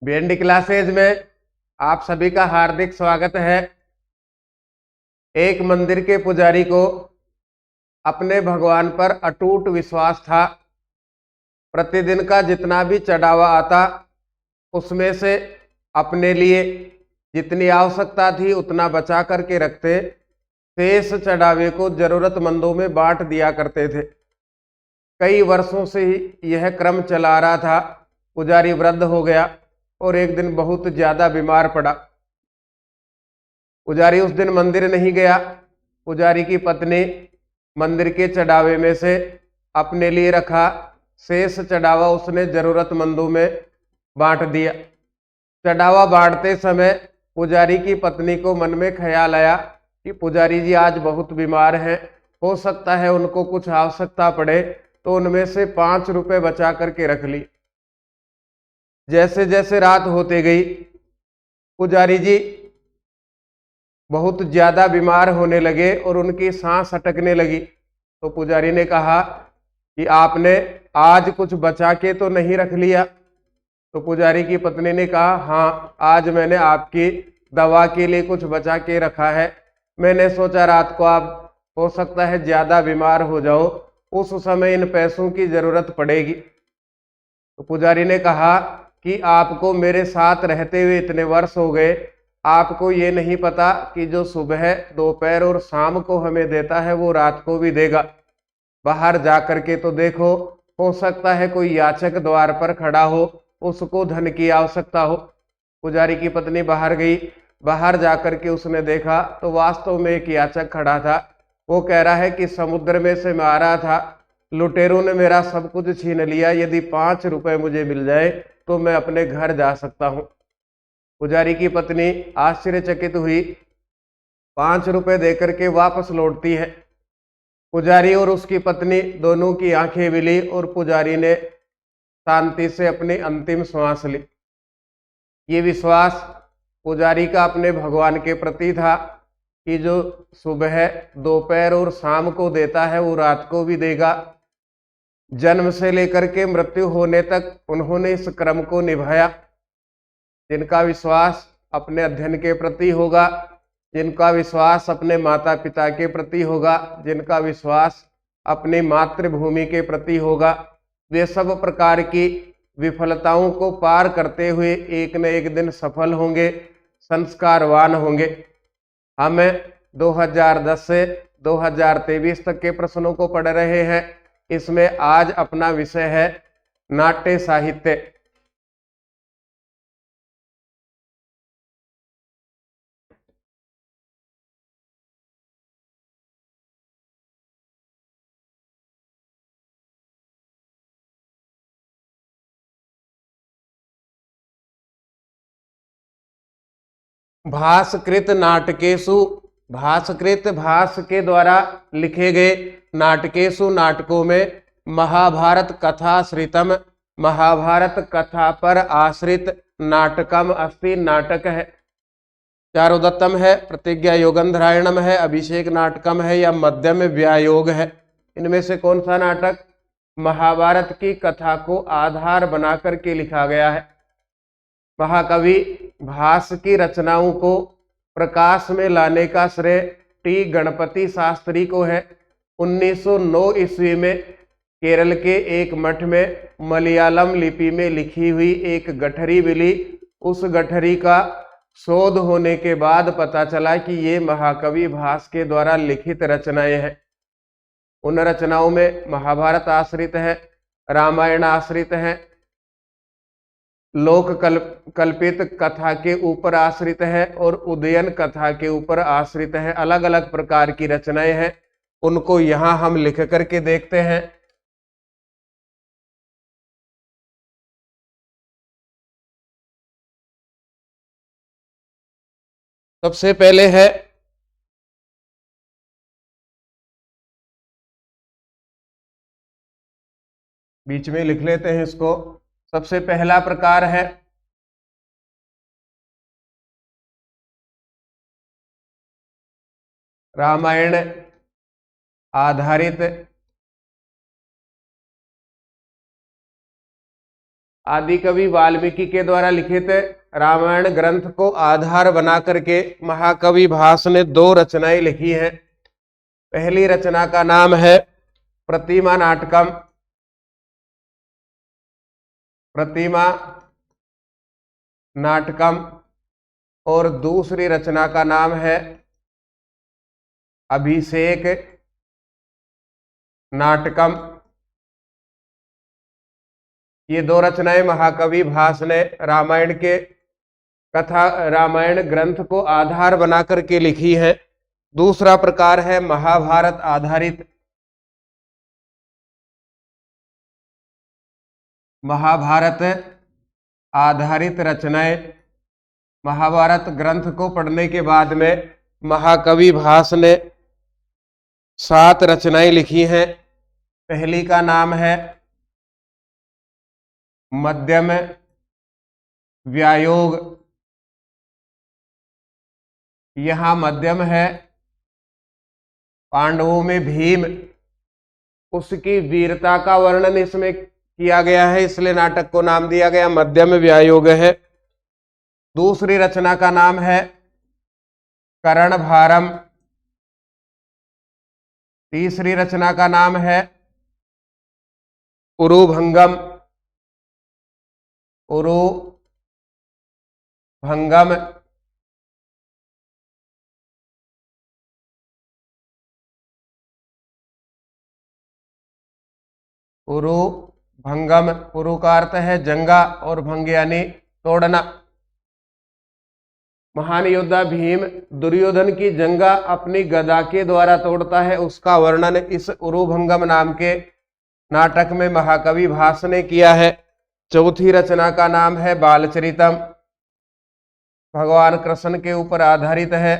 BND classes में आप सभी का हार्दिक स्वागत है। एक मंदिर के पुजारी को अपने भगवान पर अटूट विश्वास था। प्रतिदिन का जितना भी चढ़ावा आता उसमें से अपने लिए जितनी आवश्यकता थी उतना बचा करके रखते, शेष चढ़ावे को जरूरतमंदों में बांट दिया करते थे। कई वर्षों से ही यह क्रम चला रहा था। पुजारी वृद्ध हो गया और एक दिन बहुत ज्यादा बीमार पड़ा। पुजारी उस दिन मंदिर नहीं गया। पुजारी की पत्नी मंदिर के चढ़ावे में से अपने लिए रखा शेष चढ़ावा उसने जरूरतमंदों में बांट दिया। चढ़ावा बांटते समय पुजारी की पत्नी को मन में ख्याल आया कि पुजारी जी आज बहुत बीमार हैं, हो सकता है उनको कुछ आवश्यकता पड़े, तो उनमें से 5 रुपए बचा करके रख ली। जैसे जैसे रात होते गई पुजारी जी बहुत ज्यादा बीमार होने लगे और उनकी सांस अटकने लगी। तो पुजारी ने कहा कि आपने आज कुछ बचा के तो नहीं रख लिया? तो पुजारी की पत्नी ने कहा, हाँ, आज मैंने आपकी दवा के लिए कुछ बचा के रखा है। मैंने सोचा रात को आप हो सकता है ज्यादा बीमार हो जाओ, उस समय इन पैसों की जरूरत पड़ेगी। तो पुजारी ने कहा कि आपको मेरे साथ रहते हुए इतने वर्ष हो गए, आपको ये नहीं पता कि जो सुबह दोपहर और शाम को हमें देता है वो रात को भी देगा। बाहर जा करके तो देखो, हो सकता है कोई याचक द्वार पर खड़ा हो, उसको धन की आवश्यकता हो। पुजारी की पत्नी बाहर गई। बाहर जा करके उसने देखा तो वास्तव में एक याचक खड़ा था। वो कह रहा है कि समुद्र में से मैं आ रहा था, लुटेरों ने मेरा सब कुछ छीन लिया, यदि 5 रुपए मुझे मिल जाए तो मैं अपने घर जा सकता हूं। पुजारी की पत्नी आश्चर्यचकित हुई, 5 रुपए देकर के वापस लौटती है। पुजारी और उसकी पत्नी दोनों की आंखें मिली और पुजारी ने शांति से अपनी अंतिम श्वास ली। ये विश्वास पुजारी का अपने भगवान के प्रति था कि जो सुबह दोपहर और शाम को देता है वो रात को भी देगा। जन्म से लेकर के मृत्यु होने तक उन्होंने इस क्रम को निभाया। जिनका विश्वास अपने अध्ययन के प्रति होगा, जिनका विश्वास अपने माता पिता के प्रति होगा, जिनका विश्वास अपनी मातृभूमि के प्रति होगा, वे सब प्रकार की विफलताओं को पार करते हुए एक न एक दिन सफल होंगे, संस्कारवान होंगे। हम 2010 से 2023 तक के प्रश्नों को पढ़ रहे हैं। इसमें आज अपना विषय है नाट्य साहित्य। भास्कृत नाटकेशु, भास्कृत भास के द्वारा लिखे गए नाटकेशु, नाटकों में महाभारत कथाश्रितम, महाभारत कथा पर आश्रित नाटकम अस्ति, नाटक है। चारुदत्तम है, प्रतिज्ञा योगंधरायणम है, अभिषेक नाटकम है या मध्यम व्यायोग है। इनमें से कौन सा नाटक महाभारत की कथा को आधार बनाकर के लिखा गया है? महाकवि भास की रचनाओं को प्रकाश में लाने का श्रेय टी गणपति शास्त्री को है। 1909 ईस्वी में केरल के एक मठ में मलयालम लिपि में लिखी हुई एक गठरी मिली। उस गठरी का शोध होने के बाद पता चला कि ये महाकवि भास के द्वारा लिखित रचनाएं हैं। उन रचनाओं में महाभारत आश्रित है, रामायण आश्रित है, लोक कल्पित कथा के ऊपर आश्रित है और उदयन कथा के ऊपर आश्रित है। अलग अलग प्रकार की रचनाएं हैं, उनको यहां हम लिख करके देखते हैं। सबसे पहले है बीच में लिख लेते हैं इसको। सबसे पहला प्रकार है रामायण आधारित आदि कवि वाल्मीकि के द्वारा लिखित रामायण ग्रंथ को आधार बना करके महाकवि भास ने 2 रचनाएं लिखी हैं। पहली रचना का नाम है प्रतिमा नाटकम। प्रतिमा नाटकम। और दूसरी रचना का नाम है अभिषेक नाटकम। ये 2 रचनाएं महाकवि भास ने रामायण ग्रंथ को आधार बना करके लिखी है। दूसरा प्रकार है महाभारत आधारित। महाभारत आधारित रचनाएं। महाभारत ग्रंथ को पढ़ने के बाद में महाकवि भास ने 7 रचनाएं लिखी हैं। पहली का नाम है मध्यम व्यायोग। यहां मध्यम है पांडवों में भीम, उसकी वीरता का वर्णन इसमें किया गया है, इसलिए नाटक को नाम दिया गया मध्यम व्यायोग है। दूसरी रचना का नाम है करण भारम। तीसरी रचना का नाम है उरुभंगम। उरुभंगम। उरुभंगम। उरु का अर्थ है जंगा और भंग यानी तोड़ना। महान योद्धा भीम दुर्योधन की जंगा अपनी गदा के द्वारा तोड़ता है, उसका वर्णन इस उरुभंगम नाम के नाटक में महाकवि भास ने किया है। चौथी रचना का नाम है बालचरितम। भगवान कृष्ण के ऊपर आधारित है।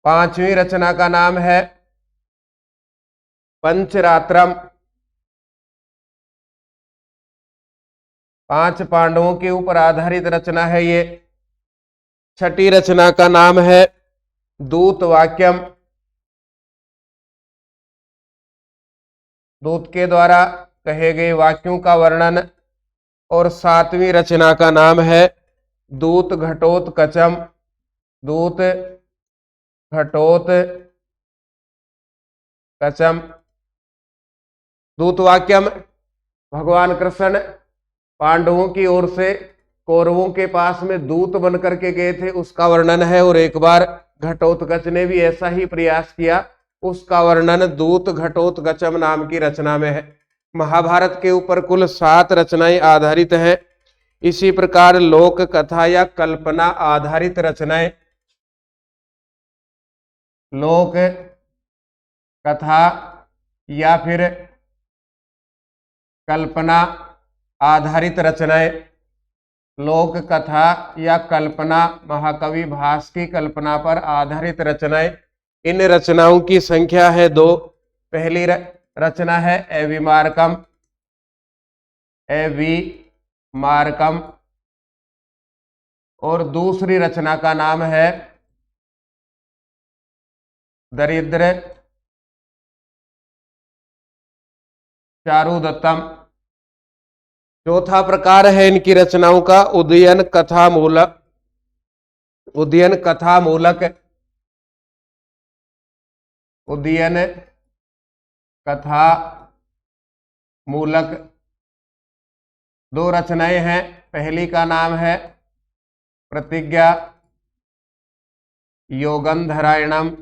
पांचवी रचना का नाम है पंचरात्रम। 5 पांडवों के ऊपर आधारित रचना है ये। छठी रचना का नाम है दूत वाक्यम। दूत के द्वारा कहे गए वाक्यों का वर्णन। और 7वीं रचना का नाम है दूत घटोत्कचम। दूत घटोत्कचम। दूत वाक्यम भगवान कृष्ण पांडवों की ओर से कौरवों के पास में दूत बन करके गए थे, उसका वर्णन है। और एक बार घटोत्कच ने भी ऐसा ही प्रयास किया, उसका वर्णन दूत घटोत्कचम नाम की रचना में है। महाभारत के ऊपर कुल 7 रचनाएं आधारित हैं। इसी प्रकार लोक कथा या कल्पना आधारित रचनाएं, लोक कथा या फिर कल्पना आधारित रचनाएं। लोक कथा या कल्पना महाकवि भास की कल्पना पर आधारित रचनाएं। इन रचनाओं की संख्या है 2। पहली रचना है एविमार्कम। एविमार्कम। और दूसरी रचना का नाम है दरिद्र चारुदत्तम। चौथा प्रकार है इनकी रचनाओं का उदयन कथा मूलक। उदयन कथा मूलक। उदयन कथा मूलक 2 रचनाएं हैं। पहली का नाम है प्रतिज्ञा योगंधरायणम।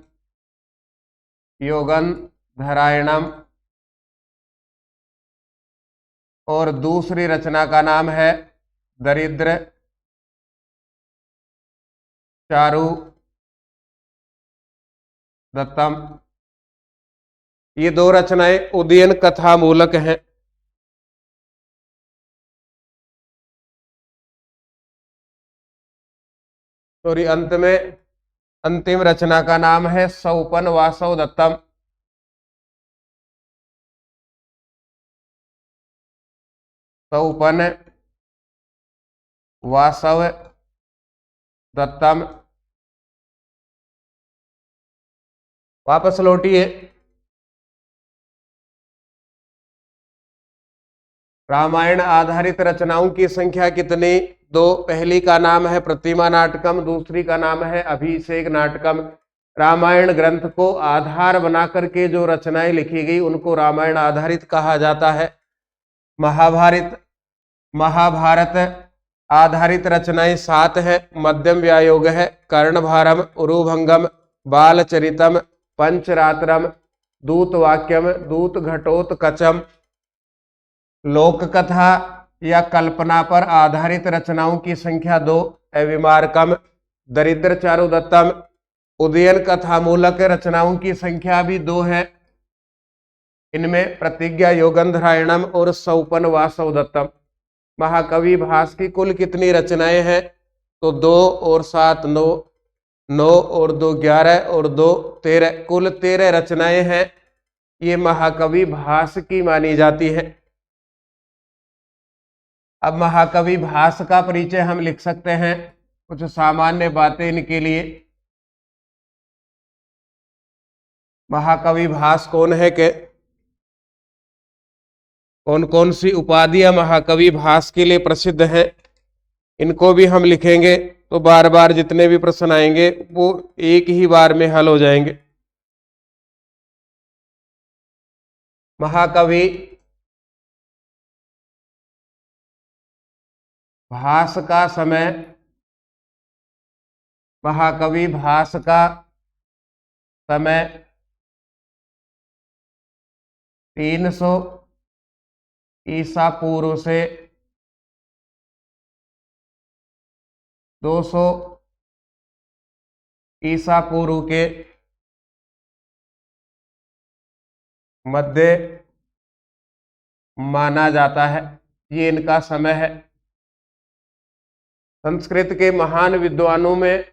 योगंधरायणम। और दूसरी रचना का नाम है दरिद्र चारु दत्तम। ये 2 रचनाएं उदयन कथा मूलक हैं। और अंत में अंतिम रचना का नाम है सौपन वासव दत्तम। सौपन वासव दत्तम। वापस लौटिए। रामायण आधारित रचनाओं की संख्या कितनी? 2। पहली का नाम है प्रतिमा नाटकम, दूसरी का नाम है अभिषेक नाटकम। रामायण ग्रंथ को आधार बना करके जो रचनाएं लिखी गई उनको रामायण आधारित कहा जाता है। महाभारत आधारित रचनाएं 7 है। मध्यम व्यायोग है, कर्णभारम, उरुभंगम, बालचरितम, पंचरात्रम, दूतवाक्यम, दूत घटोत्कचम। लोक कथा या कल्पना पर आधारित रचनाओं की संख्या 2। अविमार्कम, दरिद्र चारुदत्तम। उदयन कथा मूलक रचनाओं की संख्या भी 2 है। इनमें प्रतिज्ञा योगंधरायणम और सौपन वासवदत्तम। महाकवि भास की कुल कितनी रचनाएं हैं? तो 2 और 7 9, 9 और 2 11 और 2 13, कुल 13 रचनाएं हैं। ये महाकवि भास की मानी जाती है। अब महाकवि भास का परिचय हम लिख सकते हैं, कुछ सामान्य बातें इनके लिए। महाकवि भास कौन है के कौन कौन सी उपाधियां महाकवि भास के लिए प्रसिद्ध हैं, इनको भी हम लिखेंगे तो बार बार जितने भी प्रश्न आएंगे वो एक ही बार में हल हो जाएंगे। महाकवि भास का समय, महाकवि भास का समय 300 ईसा पूर्व से 200 ईसा पूर्व के मध्य माना जाता है। ये इनका समय है। संस्कृत के महान विद्वानों में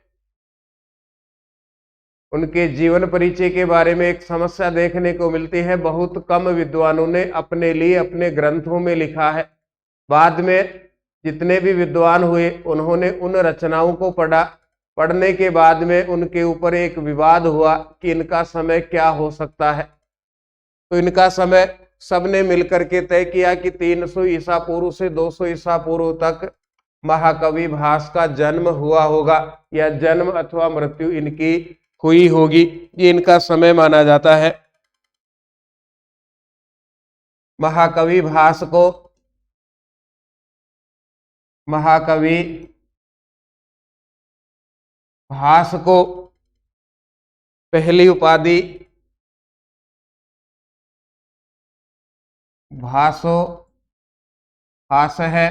उनके जीवन परिचय के बारे में एक समस्या देखने को मिलती है। बहुत कम विद्वानों ने अपने लिए अपने ग्रंथों में लिखा है। बाद में जितने भी विद्वान हुए उन्होंने उन रचनाओं को पढ़ा। पढ़ने के बाद में उनके ऊपर एक विवाद हुआ कि इनका समय क्या हो सकता है। तो इनका समय सबने मिलकर के तय किया कि 300 ईसा पूर्व से 200 ईसा पूर्व तक महाकवि भास का जन्म हुआ होगा, या जन्म अथवा मृत्यु इनकी हुई होगी। ये इनका समय माना जाता है। महाकवि भास को पहली उपाधि भासो हास है,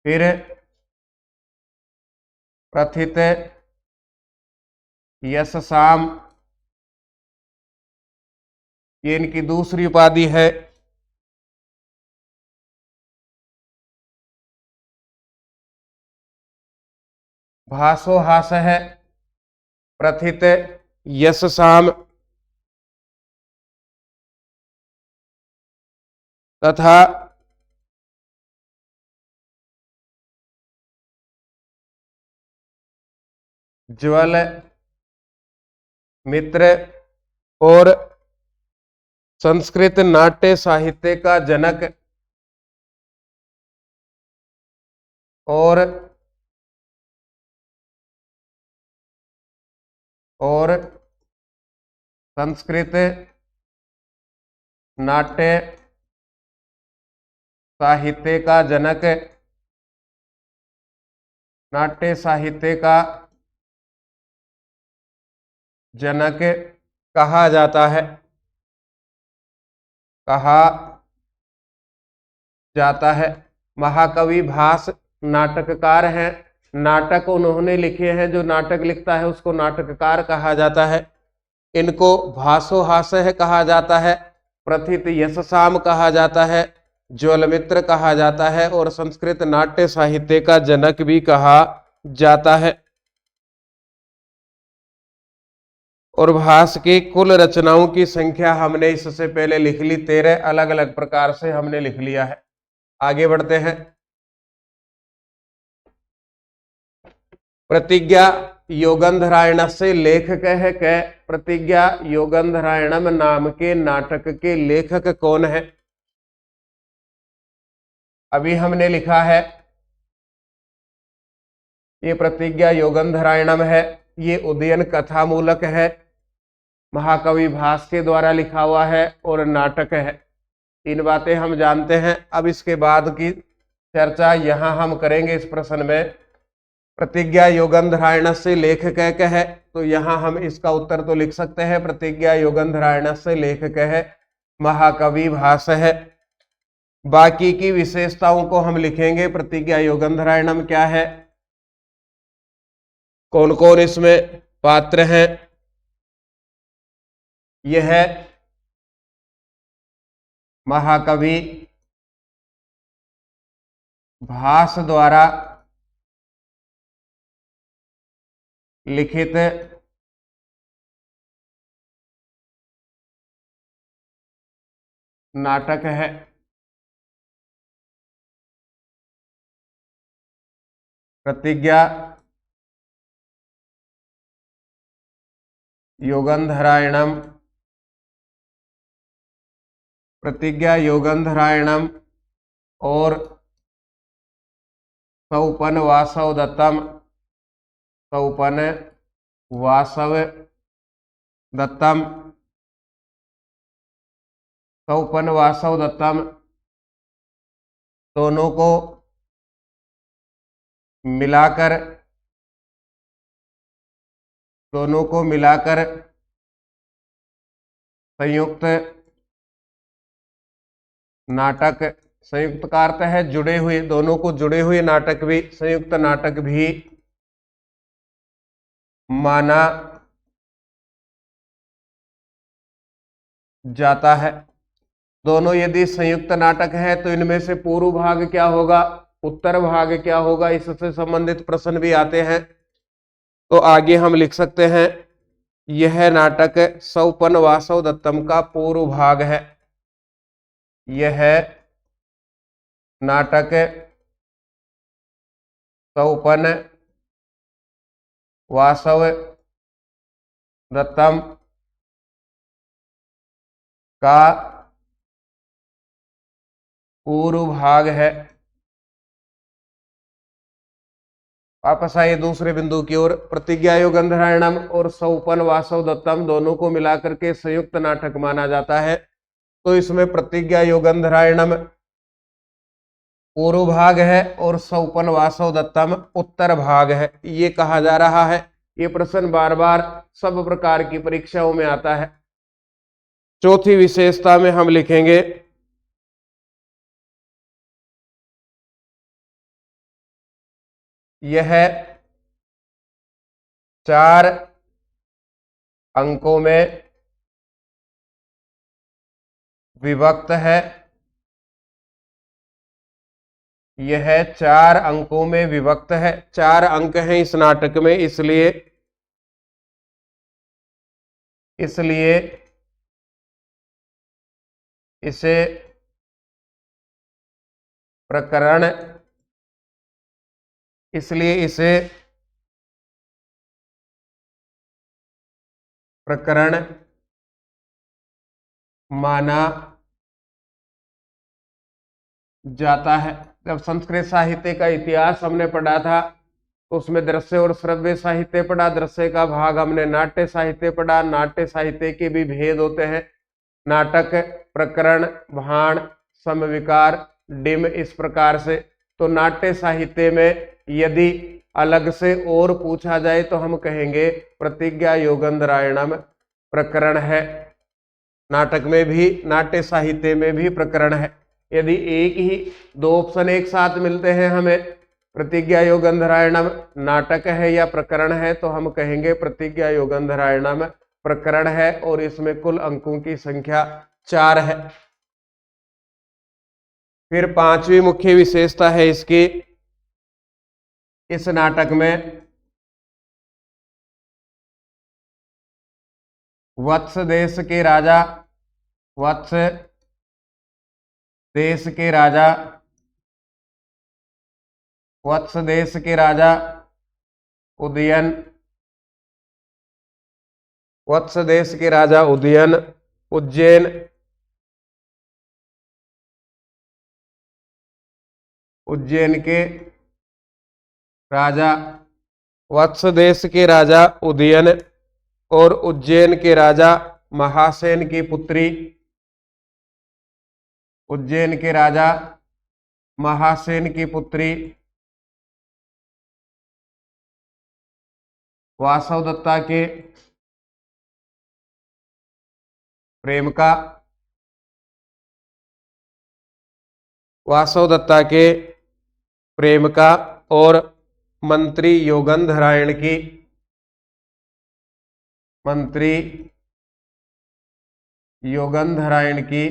फिर प्रथित यशसाम, ये इनकी दूसरी उपाधि है। भासो हास है, प्रथित यशसाम तथा ज्वल मित्र और संस्कृत नाट्य साहित्य का जनक और संस्कृत नाट्य साहित्य का जनक, नाट्य साहित्य का जनक कहा जाता है, महाकवि भास नाटककार हैं। नाटक उन्होंने लिखे हैं। जो नाटक लिखता है उसको नाटककार कहा जाता है। इनको भासोहास्य कहा जाता है, प्रथित यशसाम कहा जाता है, ज्वलमित्र कहा जाता है और संस्कृत नाट्य साहित्य का जनक भी कहा जाता है। और भास की कुल रचनाओं की संख्या हमने इससे पहले लिख ली, 13 अलग अलग प्रकार से हमने लिख लिया है। आगे बढ़ते हैं। प्रतिज्ञा योगंधरायण से लेखक है कै? प्रतिज्ञा योगंधरायणम नाम के नाटक के लेखक कौन है? अभी हमने लिखा है ये प्रतिज्ञा योगंधरायणम है, ये उदयन कथामूलक है, महाकवि भास के द्वारा लिखा हुआ है और नाटक है। तीन बातें हम जानते हैं। अब इसके बाद की चर्चा यहां हम करेंगे इस प्रश्न में। प्रतिज्ञा योगंधरायण से लेखक है, तो यहां हम इसका उत्तर तो लिख सकते हैं प्रतिज्ञा योगंधरायण से लेखक है महाकवि भास है। बाकी की विशेषताओं को हम लिखेंगे। प्रतिज्ञा योगंधरायणम क्या है, कौन कौन इसमें पात्र हैं, यह है महाकवि भास द्वारा लिखित नाटक है। प्रतिज्ञा योगंधरायणम, प्रतिज्ञा योगंधरायणम और सौपन वासव दत्तम, सौपन वासव दत्तम, सौपन वासव दत्तम दोनों को मिलाकर संयुक्त नाटक, संयुक्त का अर्थ है जुड़े हुए, दोनों को जुड़े हुए नाटक भी, संयुक्त नाटक भी माना जाता है। दोनों यदि संयुक्त नाटक है तो इनमें से पूर्व भाग क्या होगा, उत्तर भाग क्या होगा, इससे संबंधित प्रश्न भी आते हैं। तो आगे हम लिख सकते हैं यह नाटक सौपन वासव दत्तम का पूर्व भाग है। यह नाटक सौपन वासव दत्तम का पूर्व भाग है। वापस आइए दूसरे बिंदु की ओर। प्रतिज्ञा योगंधरायणम और सौपन वासव दत्तम दोनों को मिलाकर के संयुक्त नाटक माना जाता है। तो इसमें प्रतिज्ञा योगंधरायणम पूर्व भाग है और सौपन वासव दत्तम उत्तर भाग है, ये कहा जा रहा है। ये प्रश्न बार बार सब प्रकार की परीक्षाओं में आता है। चौथी विशेषता में हम लिखेंगे यह 4 अंकों में विभक्त है। यह 4 अंकों में विभक्त है। 4 अंक हैं इस नाटक में, इसलिए इसे प्रकरण, इसलिए इसे प्रकरण माना जाता है। जब संस्कृत साहित्य का इतिहास हमने पढ़ा था तो उसमें दृश्य और श्रव्य साहित्य पढ़ा, दृश्य का भाग हमने नाट्य साहित्य पढ़ा। नाट्य साहित्य के भी भेद होते हैं, नाटक, प्रकरण, भाण, समविकार, डिम, इस प्रकार से। तो नाट्य साहित्य में यदि अलग से और पूछा जाए तो हम कहेंगे प्रतिज्ञा योगंधरायणम प्रकरण है। नाटक में भी, नाट्य साहित्य में भी प्रकरण है। यदि एक ही 2 ऑप्शन एक साथ मिलते हैं हमें, प्रतिज्ञा योगंधरायणम नाटक है या प्रकरण है, तो हम कहेंगे प्रतिज्ञा योगंधरायणम प्रकरण है और इसमें कुल अंकों की संख्या 4 है। फिर 5वीं मुख्य विशेषता है इसकी, इस नाटक में वत्स देश के राजा, वत्स देश के राजा, वत्स देश के राजा उदयन, वत्स देश के राजा उदयन उज्जैन उज्जैन के राजा, वत्स देश के राजा उदयन और उज्जैन के राजा महासेन की पुत्री, उज्जैन के राजा महासेन की पुत्री वासवदत्ता के प्रेमिका, वासवदत्ता के प्रेमिका और मंत्री योगंधरायण की, मंत्री योगंधरायण की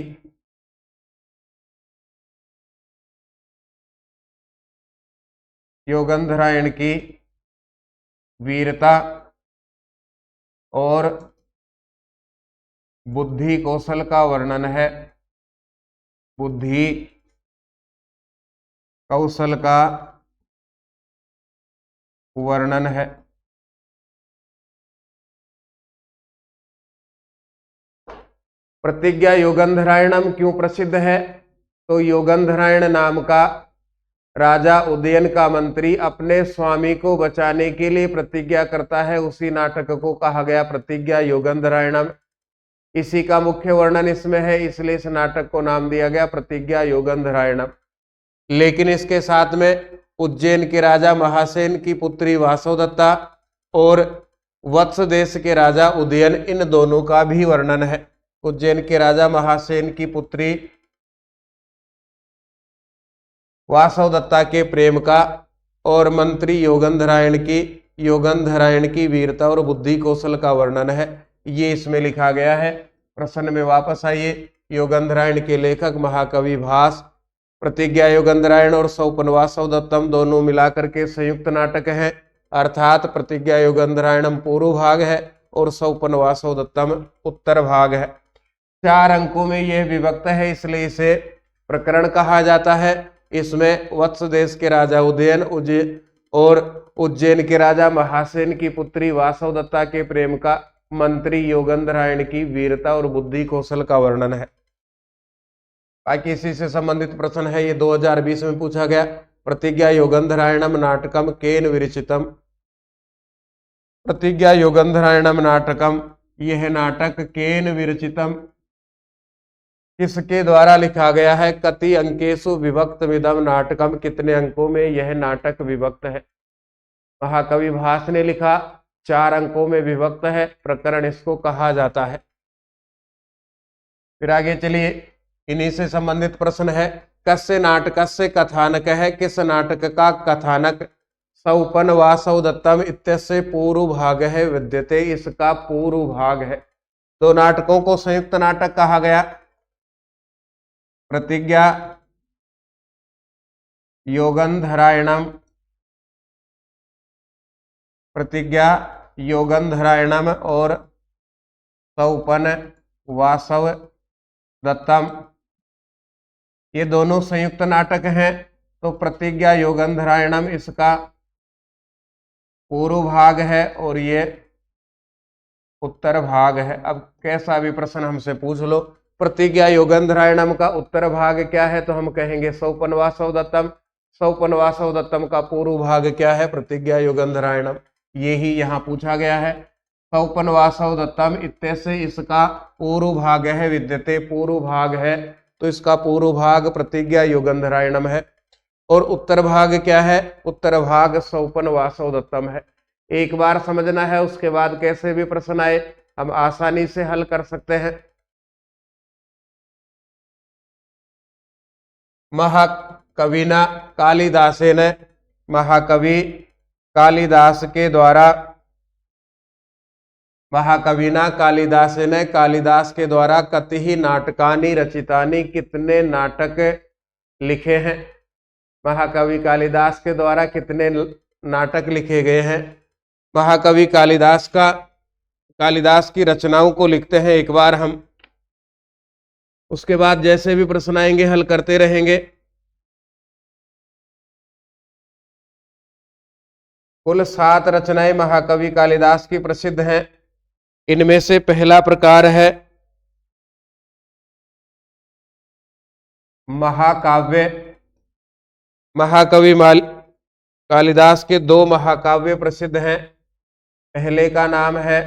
योगंधरायण की वीरता और बुद्धि कौशल का वर्णन है, बुद्धि कौशल का वर्णन है। प्रतिज्ञा योगंधरायणम क्यों प्रसिद्ध है? तो योगंधरायण नाम का राजा उदयन का मंत्री अपने स्वामी को बचाने के लिए प्रतिज्ञा करता है, उसी नाटक को कहा गया प्रतिज्ञा योगंधरायणम। इसी का मुख्य वर्णन इसमें है, इसलिए इस नाटक को नाम दिया गया प्रतिज्ञा योगंधरायणम। लेकिन इसके साथ में उज्जैन के राजा महासेन की पुत्री वासवदत्ता और वत्स देश के राजा उदयन, इन दोनों का भी वर्णन है। उज्जैन के राजा महासेन की पुत्री वासवदत्ता के प्रेम का और मंत्री योगंधरायण की वीरता और बुद्धि कौशल का वर्णन है, ये इसमें लिखा गया है। प्रश्न में वापस आइए। योगंधरायण के लेखक महाकवि भास। प्रतिज्ञा योगंधरायण और स्वपन वासवदत्तम दोनों मिलाकर के संयुक्त नाटक है, अर्थात प्रतिज्ञा योगंधरायणम पूर्व भाग है और स्वपन वासवदत्तम उत्तर भाग है। 4 अंकों में यह विभक्त है, इसलिए इसे प्रकरण कहा जाता है। इसमें वत्स देश के राजा उदयन और उज्जैन के राजा महासेन की पुत्री वासवदत्ता के प्रेम का, मंत्री योगंधरायण की वीरता और बुद्धि कौशल का वर्णन है। बाकी इसी से संबंधित प्रश्न है, ये 2020 में पूछा गया। प्रतिज्ञा योगंधरायणम नाटकम केन विरचितम? प्रतिज्ञा योगंधरायणम नाटकम, यह नाटक केन विरचितम, किसके द्वारा लिखा गया है? कति अंकेशु विभक्त विदम नाटकम, कितने अंकों में यह नाटक विभक्त है? महाकवि भास ने लिखा, 4 अंकों में विभक्त है, प्रकरण इसको कहा जाता है। फिर आगे चलिए, इन्हीं से संबंधित प्रश्न है। कस्य नाटकस्य कथानक है? किस नाटक का कथानक स्वपन वासवदत्तम इत्यस्य पूर्व भाग है विद्यते, इसका पूर्व भाग है। 2 नाटकों को संयुक्त नाटक कहा गया। प्रतिज्ञा योगंधरायणम, प्रतिज्ञा योगंधरायणम और स्वपन वासवदत्तम, ये दोनों संयुक्त नाटक हैं। तो प्रतिज्ञा योगंधरायणम इसका पूर्व भाग है और ये उत्तर भाग है। अब कैसा भी प्रश्न हमसे पूछ लो, प्रतिज्ञा योगंधरायणम का उत्तर भाग क्या है, तो हम कहेंगे स्वपन वासवदत्तम। स्वपन वासवदत्तम का पूर्व भाग क्या है? प्रतिज्ञा योगंधरायणम। ये ही यहाँ पूछा गया है। स्वपन वासवदत्तम इत्यस्य, इसका पूर्व भाग है विद्यते, पूर्व भाग है, तो इसका पूर्व भाग प्रतिज्ञा योगंधरायणम है। और उत्तर भाग क्या है? उत्तर भाग स्वपन वासवदत्तम है। एक बार समझना है, उसके बाद कैसे भी प्रश्न आए हम आसानी से हल कर सकते हैं। महाकविना कालिदासेन, महाकवि कालिदास के द्वारा, महाकविना कालिदासेन, कालिदास के द्वारा कति नाटकानि रचितानि, कितने नाटक लिखे हैं? महाकवि कालिदास के द्वारा कितने नाटक लिखे गए हैं? महाकवि कालिदास की रचनाओं को लिखते हैं एक बार हम, उसके बाद जैसे भी प्रश्न आएंगे हल करते रहेंगे। कुल 7 रचनाएं महाकवि कालिदास की प्रसिद्ध हैं। इनमें से पहला प्रकार है महाकाव्य। महाकवि कालिदास के दो महाकाव्य प्रसिद्ध हैं। पहले का नाम है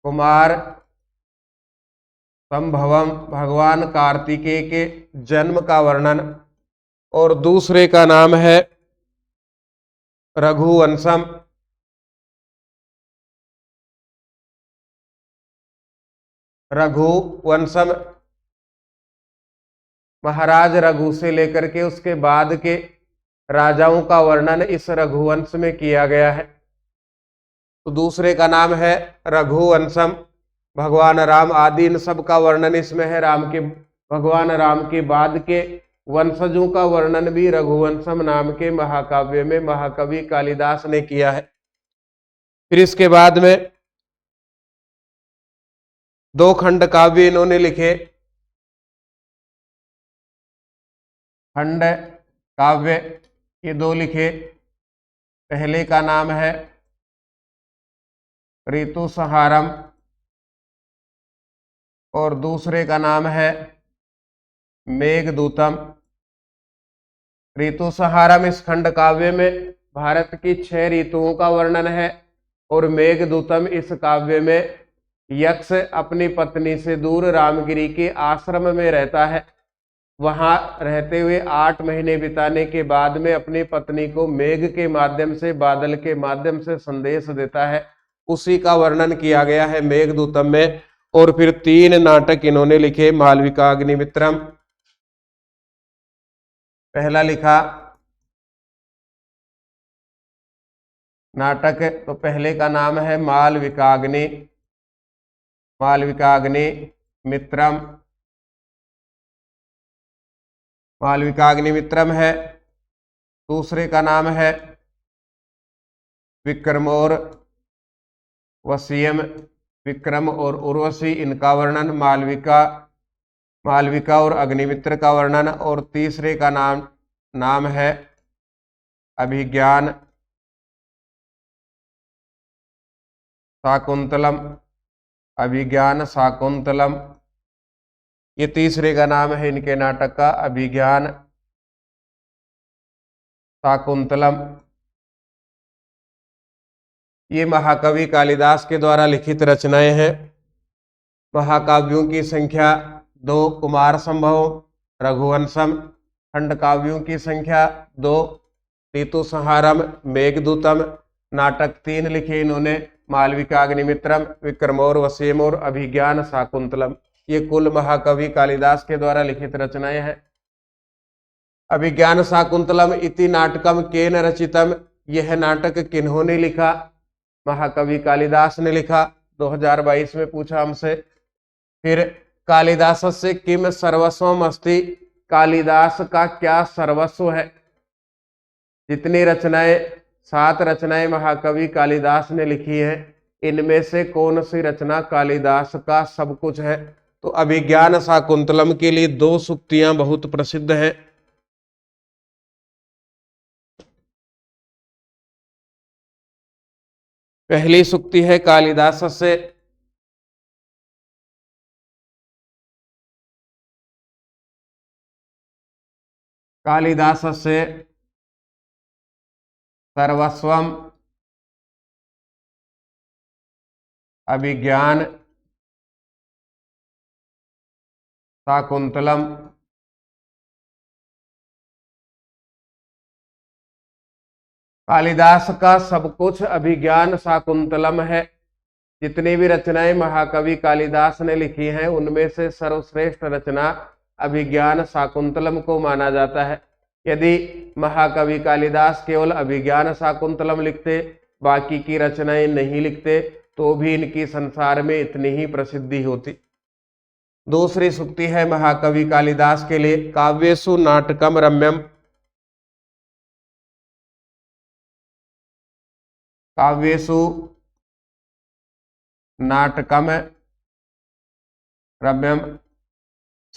कुमार संभवम, भगवान कार्तिकेय के जन्म का वर्णन, और दूसरे का नाम है रघुवंशम। रघुवंशम महाराज रघु से लेकर के उसके बाद के राजाओं का वर्णन इस रघुवंश में किया गया है। तो दूसरे का नाम है रघुवंशम, भगवान राम आदि इन सब का वर्णन इसमें है। भगवान राम के बाद के वंशजों का वर्णन भी रघुवंशम नाम के महाकाव्य में महाकवि कालिदास ने किया है। फिर इसके बाद में दो खंड काव्य इन्होंने लिखे। खंड काव्य ये दो लिखे। पहले का नाम है ऋतुसंहारम और दूसरे का नाम है मेघदूतम। ऋतुसंहारम इस खंड काव्य में भारत की 6 ऋतुओं का वर्णन है, और मेघदूतम इस काव्य में यक्ष अपनी पत्नी से दूर रामगिरी के आश्रम में रहता है। वहां रहते हुए 8 महीने बिताने के बाद में अपनी पत्नी को मेघ के माध्यम से, बादल के माध्यम से संदेश देता है। उसी का वर्णन किया गया है मेघदूतम में। और फिर 3 नाटक इन्होंने लिखे। मालविकाग्निमित्रम पहला लिखा नाटक, तो पहले का नाम है मालविकाग्नि, मालविकाग्नि मित्रम, मालविकाग्नि मित्रम है। दूसरे का नाम है विक्रमोर वसीयम, विक्रम और उर्वशी इनका वर्णन, मालविका और अग्निमित्र का वर्णन। और तीसरे का नाम है अभिज्ञान शाकुंतलम, अभिज्ञान शाकुंतलम। ये तीसरे का नाम है इनके नाटक का, अभिज्ञान शाकुंतलम। ये महाकवि कालिदास के द्वारा लिखित रचनाएं हैं। महाकाव्यों की संख्या 2, कुमार संभव, रघुवंशम। खंड काव्यों की संख्या 2, ऋतुसंहारम, मेघदूतम। नाटक 3 लिखे इन्होंने, मालविकाग्निमित्रम, विक्रमोर वसीयमोर, अभिज्ञान शाकुंतलम। ये कुल महाकवि कालिदास के द्वारा लिखित रचनाएं हैं। अभिज्ञान शाकुंतलम इति नाटकम केन रचितम, यह नाटक किन्होंने लिखा? महाकवि कालिदास ने लिखा। 2022 में पूछा हमसे। फिर कालिदास से किम सर्वस्वम अस्ति, कालिदास का क्या सर्वस्व है? जितनी रचनाएं 7 रचनाएं महाकवि कालिदास ने लिखी हैं, इनमें से कौन सी रचना कालिदास का सब कुछ है? तो अभिज्ञान शाकुंतलम के लिए 2 सूक्तियां बहुत प्रसिद्ध हैं। पहली सूक्ति है कालिदास से, कालिदास से सर्वस्वम अभिज्ञान शाकुंतलम। कालिदास का सब कुछ अभिज्ञान शाकुंतलम है। जितनी भी रचनाएं महाकवि कालिदास ने लिखी हैं, उनमें से सर्वश्रेष्ठ रचना अभिज्ञान शाकुंतलम को माना जाता है। यदि महाकवि कालिदास केवल अभिज्ञान शाकुंतलम लिखते, बाकी की रचनाएं नहीं लिखते, तो भी इनकी संसार में इतनी ही प्रसिद्धि होती। दूसरी सूक्ति है महाकवि कालिदास के लिए, काव्येषु नाटकम रम्यम। काव्येषु नाटकम रम्यम,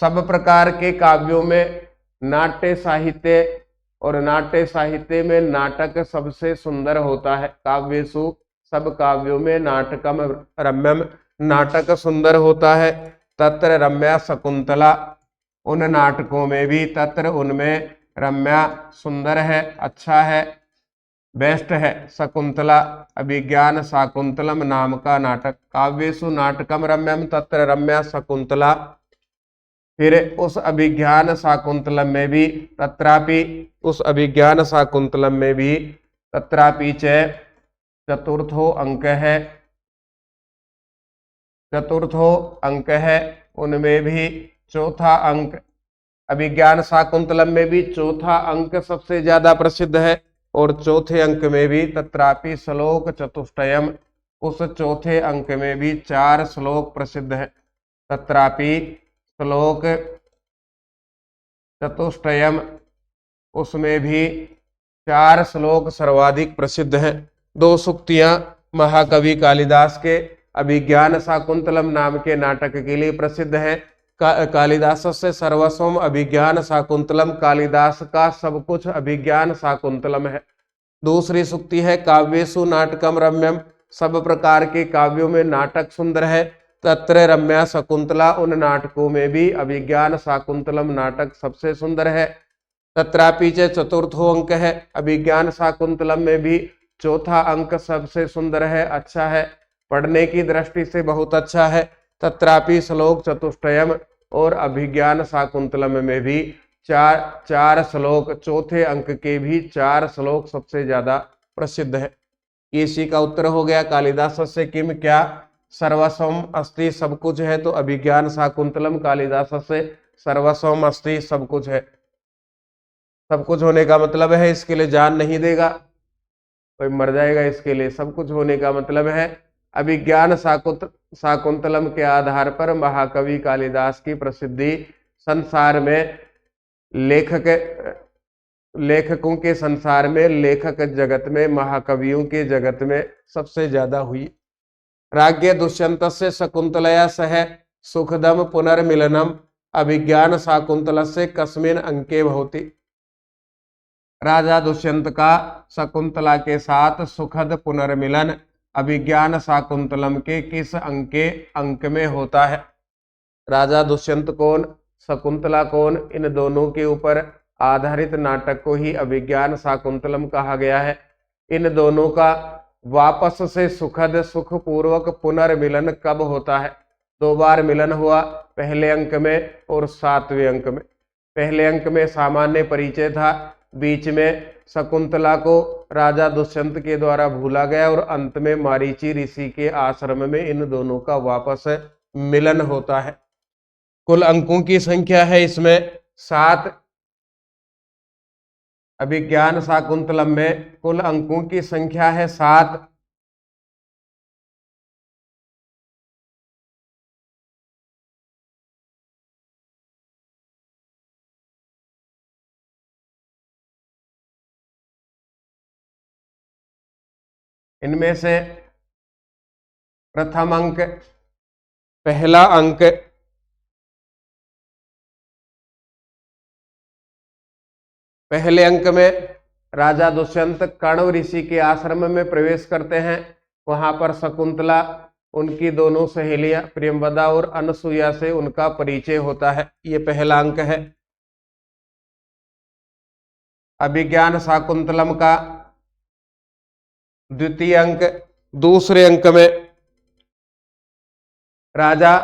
सब प्रकार के काव्यों में नाट्य साहित्य, और नाट्य साहित्य में नाटक सबसे सुंदर होता है। काव्येषु सब काव्यों में नाटकम रम्यम, नाटक सुंदर होता है। तत्र रम्या शकुंतला, उन नाटकों में भी, तत्र उनमें रम्या सुंदर है, अच्छा है, बेस्ट है। शकुंतला अभिज्ञान शाकुंतलम नाम का नाटक। काव्येषु नाटकम रम्यम तत्र रम्या शकुंतला। फिर उस अभिज्ञान शाकुंतलम में भी तत्रापि, उस अभिज्ञान शाकुंतलम में भी तत्रापि च चतुर्थो अंक है, चतुर्थो अंक है, उनमें भी चौथा अंक। अभिज्ञान शाकुंतलम में भी चौथा अंक सबसे ज्यादा प्रसिद्ध है, और चौथे अंक में भी तत्रापि श्लोक चतुष्टयम, उस चौथे अंक में भी 4 श्लोक प्रसिद्ध है। तत्रापि श्लोक चतुष्टयम, उसमें भी 4 श्लोक सर्वाधिक प्रसिद्ध हैं। 2 सूक्तियां महाकवि कालिदास के अभिज्ञान शाकुंतलम नाम के नाटक के लिए प्रसिद्ध है। कालिदास से सर्वस्वम अभिज्ञान शाकुंतलम, कालिदास का सब कुछ अभिज्ञान शाकुंतलम है। दूसरी सूक्ति है काव्येषु नाटकम रम्यम, सब प्रकार के काव्यों में नाटक सुंदर है। तत्र रम्या शकुंतला, उन नाटकों में भी अभिज्ञान शाकुंतलम नाटक सबसे सुंदर है। तत्रापि च चतुर्थो अंक है, अभिज्ञान शाकुंतलम में भी चौथा अंक सबसे सुंदर है, अच्छा है, पढ़ने की दृष्टि से बहुत अच्छा है। तत्रापि श्लोक चतुष्टयम, और अभिज्ञान शाकुंतलम में भी 4 श्लोक, चौथे अंक के भी 4 श्लोक सबसे ज्यादा प्रसिद्ध है। इसी का उत्तर हो गया कालिदास से किम, क्या सर्वस्वम अस्ति, सब कुछ है, तो अभिज्ञान शाकुंतलम कालिदास से सर्वस्वम अस्ति, सब कुछ है। सब कुछ होने का मतलब है इसके लिए जान नहीं देगा, कोई मर जाएगा इसके लिए। सब कुछ होने का मतलब है अभिज्ञान शाकुंतलम के आधार पर महाकवि कालिदास की प्रसिद्धि संसार में, लेखकों के संसार में, लेखक जगत में, महाकवियों के जगत में सबसे ज्यादा हुई। राज्ञ दुष्यंतस्य शकुंतलया सह सुखदम पुनर्मिलनम अभिज्ञान शाकुंतलस्य कस्मिन् अंके भवति। राजा दुष्यंत का शकुंतला के साथ सुखद पुनर्मिलन अभिज्ञान शाकुंतलम के किस अंक में होता है। राजा दुष्यंत कौन, शकुंतला कौन, इन दोनों के ऊपर आधारित नाटक को ही अभिज्ञान शाकुंतलम कहा गया है। इन दोनों का वापस से सुखद सुखपूर्वक पुनर्मिलन कब होता है। 2 बार मिलन हुआ, पहले अंक में और 7वें अंक में। पहले अंक में सामान्य परिचय था, बीच में शकुंतला को राजा दुष्यंत के द्वारा भूला गया, और अंत में मारीची ऋषि के आश्रम में इन दोनों का वापस मिलन होता है। कुल अंकों की संख्या है इसमें 7। अभिज्ञान शाकुंतलम में कुल अंकों की संख्या है 7। इनमें से प्रथम अंक, पहला अंक, पहले अंक में राजा दुष्यंत कण्व ऋषि के आश्रम में प्रवेश करते हैं। वहां पर शकुंतला, उनकी दोनों सहेलियां प्रियंवदा और अनसुईया से उनका परिचय होता है, ये पहला अंक है। अभिज्ञान शाकुंतलम का द्वितीय अंक, दूसरे अंक में राजा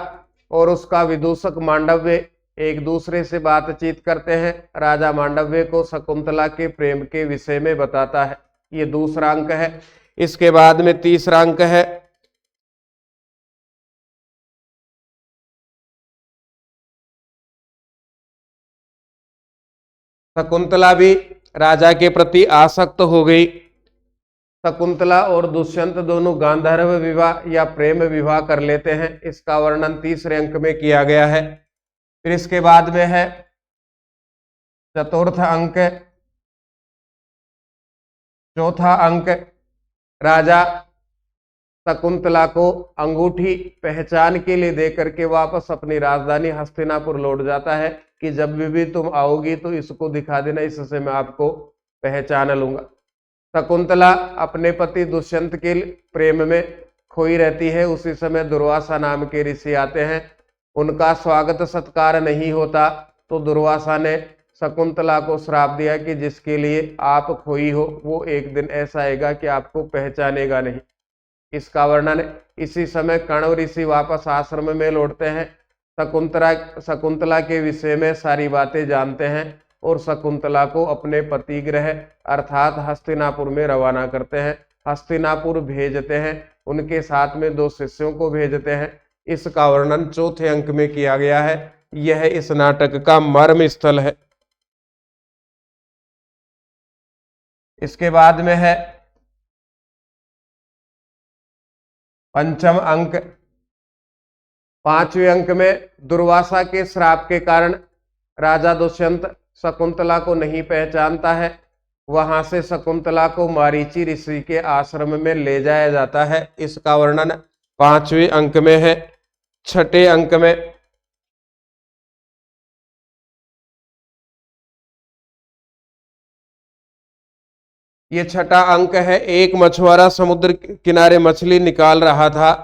और उसका विदूषक मांडव्य एक दूसरे से बातचीत करते हैं। राजा मांडव्य को शकुंतला के प्रेम के विषय में बताता है, ये दूसरा अंक है। इसके बाद में तीसरा अंक है शकुंतला भी राजा के प्रति आसक्त हो गई। शकुंतला और दुष्यंत दोनों गांधर्व विवाह या प्रेम विवाह कर लेते हैं, इसका वर्णन तीसरे अंक में किया गया है। फिर इसके बाद में है चतुर्थ अंक, चौथा अंक। राजा शकुंतला को अंगूठी पहचान के लिए देकर के वापस अपनी राजधानी हस्तिनापुर लौट जाता है कि जब भी तुम आओगी तो इसको दिखा देना, इससे मैं आपको पहचान लूंगा। शकुंतला अपने पति दुष्यंत के प्रेम में खोई रहती है। उसी समय दुर्वासा नाम के ऋषि आते हैं, उनका स्वागत सत्कार नहीं होता, तो दुर्वासा ने शकुंतला को श्राप दिया कि जिसके लिए आप खोई हो वो एक दिन ऐसा आएगा कि आपको पहचानेगा नहीं। इसका वर्णन इसी समय कण्व ऋषि वापस आश्रम में लौटते हैं। शकुंतला के विषय में सारी बातें जानते हैं और शकुंतला को अपने पति गृह अर्थात हस्तिनापुर में रवाना करते हैं। हस्तिनापुर भेजते हैं, उनके साथ में 2 शिष्यों को भेजते हैं। इसका वर्णन चौथे अंक में किया गया है। यह इस नाटक का मर्म स्थल है। इसके बाद में है पंचम अंक। 5वें अंक में दुर्वासा के श्राप के कारण राजा दुष्यंत शकुंतला को नहीं पहचानता है। वहां से शकुंतला को मारीची ऋषि के आश्रम में ले जाया जाता है। इसका वर्णन 5वें अंक में है। 6ठे अंक में ये 6ठा अंक है। एक मछुआरा समुद्र किनारे मछली निकाल रहा था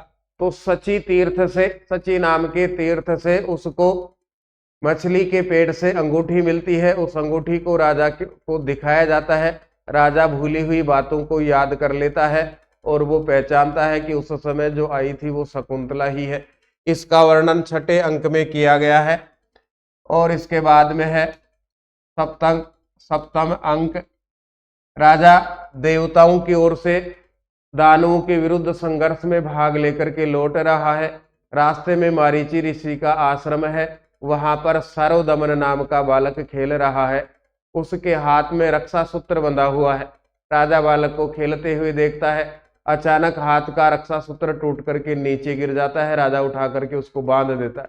तो सची नाम के तीर्थ से उसको मछली के पेट से अंगूठी मिलती है। उस अंगूठी को राजा को दिखाया जाता है। राजा भूली हुई बातों को याद कर लेता है और वो पहचानता है कि उस समय जो आई थी वो शकुंतला ही है। इसका वर्णन 6ठे अंक में किया गया है। और इसके बाद में है सप्तम अंक। राजा देवताओं की ओर से दानवों के विरुद्ध संघर्ष में भाग लेकर के लौट रहा है। रास्ते में मारीची ऋषि का आश्रम है। वहां पर सर्वदमन नाम का बालक खेल रहा है। उसके हाथ में रक्षा सूत्र बंधा हुआ है। राजा बालक को खेलते हुए देखता है। अचानक हाथ का रक्षा सूत्र टूट करके नीचे गिर जाता है। राजा उठा करके उसको बांध देता है।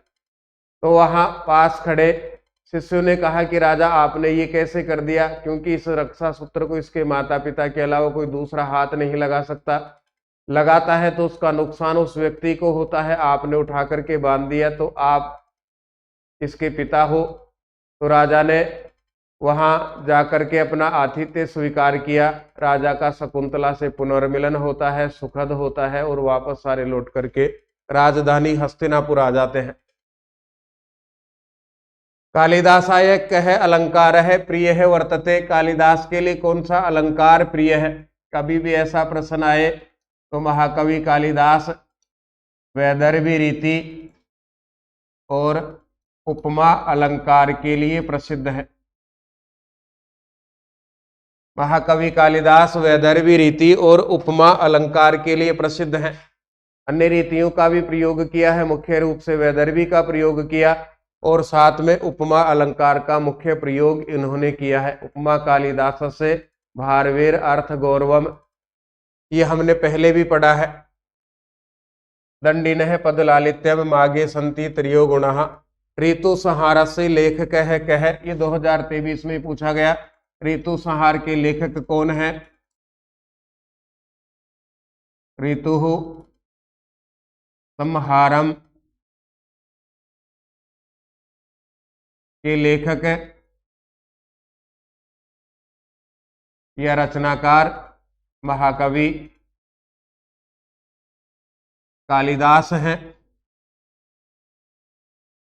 तो वहां पास खड़े शिष्यों ने कहा कि राजा आपने ये कैसे कर दिया, क्योंकि इस रक्षा सूत्र को इसके माता पिता के अलावा कोई दूसरा हाथ नहीं लगा सकता। लगाता है तो उसका नुकसान उस व्यक्ति को होता है। आपने उठा करके बांध दिया तो आप इसके पिता हो। तो राजा ने वहां जाकर के अपना आतिथ्य स्वीकार किया। राजा का शकुंतला से पुनर्मिलन होता है, सुखद होता है और वापस सारे लौट करके राजधानी हस्तिनापुर आ जाते हैं। कालिदासाय कह अलंकार है प्रिय है वर्तते। कालिदास के लिए कौन सा अलंकार प्रिय है? कभी भी ऐसा प्रश्न आए तो महाकवि कालिदास वैदर्भी रीति और उपमा अलंकार के लिए प्रसिद्ध है। महाकवि कालिदास वैदर्भी रीति और उपमा अलंकार के लिए प्रसिद्ध है। अन्य रीतियों का भी प्रयोग किया है, मुख्य रूप से वैदर्भी का प्रयोग किया और साथ में उपमा अलंकार का मुख्य प्रयोग इन्होंने किया है। उपमा कालिदास से भारवेर अर्थ गौरवम, ये हमने पहले भी पढ़ा है। दंडिन पद लालित्यम मागे संति त्रियो गुणः। ऋतु संहार से लेखक है कह, ये 2023 में पूछा गया। ऋतु संहार के लेखक कौन है? ऋतु संहारम के लेखक या रचनाकार महाकवि कालिदास हैं।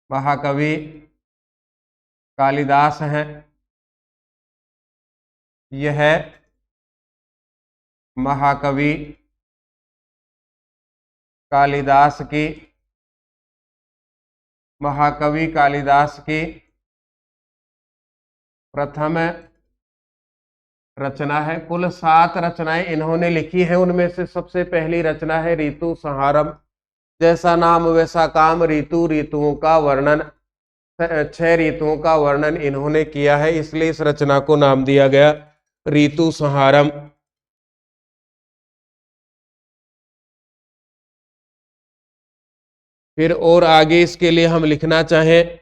महाकवि कालिदास हैं। यह महाकवि कालिदास की प्रथम रचना है। कुल 7 रचनाएं इन्होंने लिखी हैं। उनमें से सबसे पहली रचना है ऋतु संहारम। जैसा नाम वैसा काम, ऋतु ऋतुओं का वर्णन, 6 ऋतुओं का वर्णन इन्होंने किया है, इसलिए इस रचना को नाम दिया गया ऋतु संहारम। फिर और आगे इसके लिए हम लिखना चाहें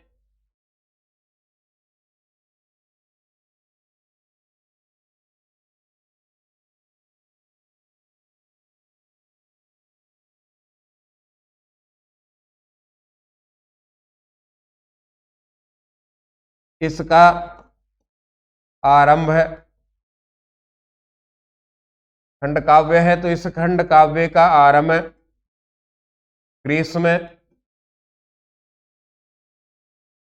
इसका आरंभ खंड काव्य है, तो इस खंड काव्य का आरंभ ग्रीष्म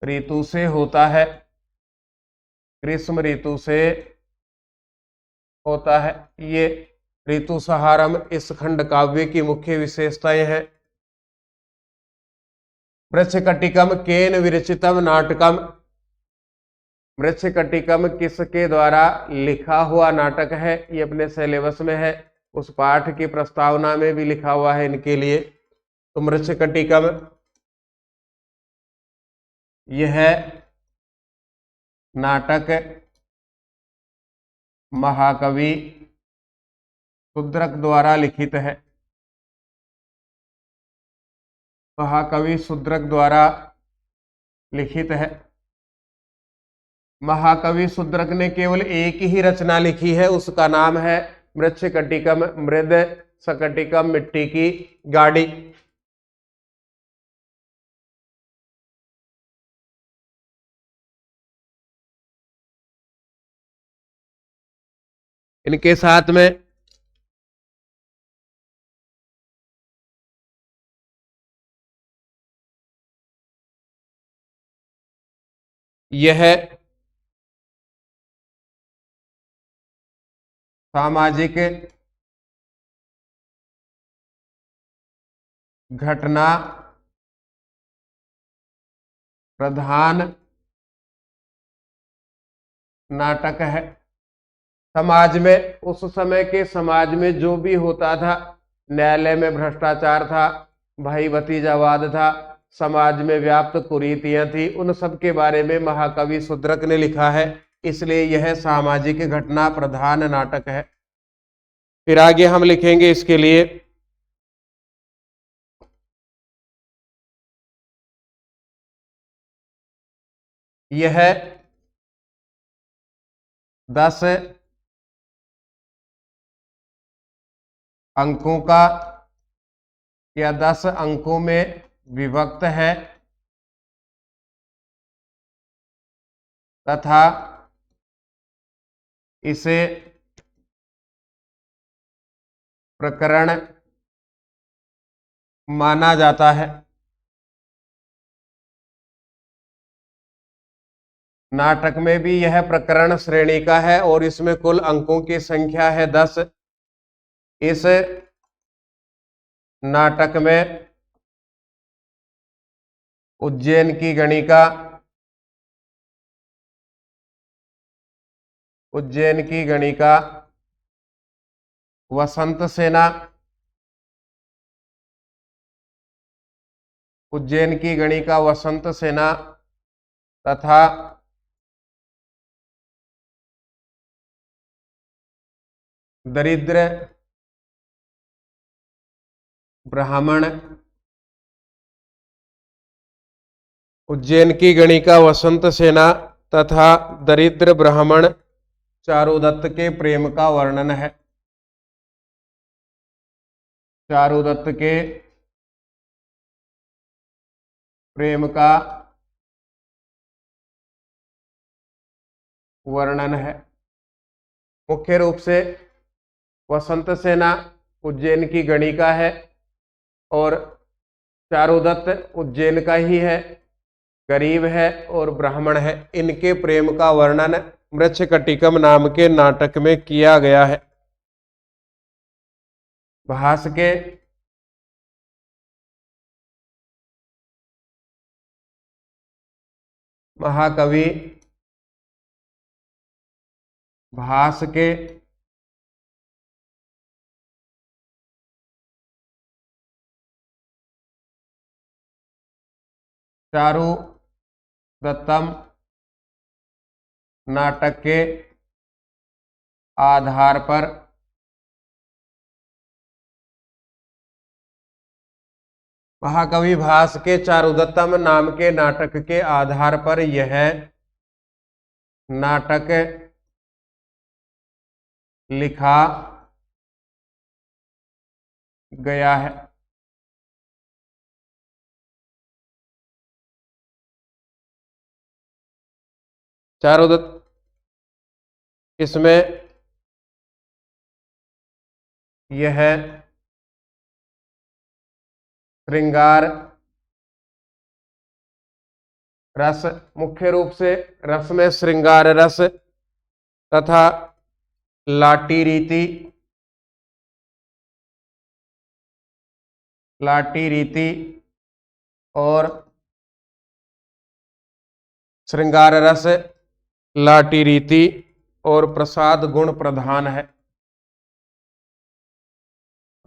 ऋतु से होता है। ग्रीष्म ऋतु से होता है। ये ऋतु संहारम इस खंड काव्य की मुख्य विशेषताएं हैं। मृच्छकटिकम केन विरचितम नाटकम। मृच्छकटिकम किसके द्वारा लिखा हुआ नाटक है? ये अपने सिलेबस में है, उस पाठ की प्रस्तावना में भी लिखा हुआ है इनके लिए। तो मृच्छकटिकम यह नाटक महाकवि शूद्रक द्वारा लिखित है। महाकवि शूद्रक द्वारा लिखित है। महाकवि शूद्रक ने केवल एक ही रचना लिखी है, उसका नाम है मृच्छकटिकम, मृद सकटिकम, मिट्टी की गाड़ी। इनके साथ में यह सामाजिक घटना प्रधान नाटक है। समाज में, उस समय के समाज में जो भी होता था, न्यायालय में भ्रष्टाचार था, भाई भतीजावाद था, समाज में व्याप्त कुरीतियां थी, उन सब के बारे में महाकवि शूद्रक ने लिखा है, इसलिए यह सामाजिक घटना प्रधान नाटक है। फिर आगे हम लिखेंगे इसके लिए यह 10 अंकों का या 10 अंकों में विभक्त है तथा इसे प्रकरण माना जाता है। नाटक में भी यह प्रकरण श्रेणी का है और इसमें कुल अंकों की संख्या है 10। इस नाटक में उज्जैन की गणिका, उज्जैन की गणिका, वसंत सेना, उज्जैन की गणिका वसंत सेना तथा दरिद्र ब्राह्मण, उज्जैन की गणिका वसंत सेना तथा दरिद्र ब्राह्मण चारुदत्त के प्रेम का वर्णन है। चारुदत्त के प्रेम का वर्णन है। मुख्य रूप से वसंत सेना उज्जैन की गणिका है और चारुदत्त उज्जैन का ही है, गरीब है और ब्राह्मण है। इनके प्रेम का वर्णन मृच्छकटिकम नाम के नाटक में किया गया है। भास के महाकवि भास के चारुदत्तम नाटक के आधार पर महाकवि भास के चारुदत्तम नाम के नाटक के आधार पर यह नाटक लिखा गया है। चारुदत्त इसमें यह श्रृंगार रस मुख्य रूप से रस में श्रृंगार रस तथा लाटी रीति और श्रृंगार रस, लाटी रीति और प्रसाद गुण प्रधान है।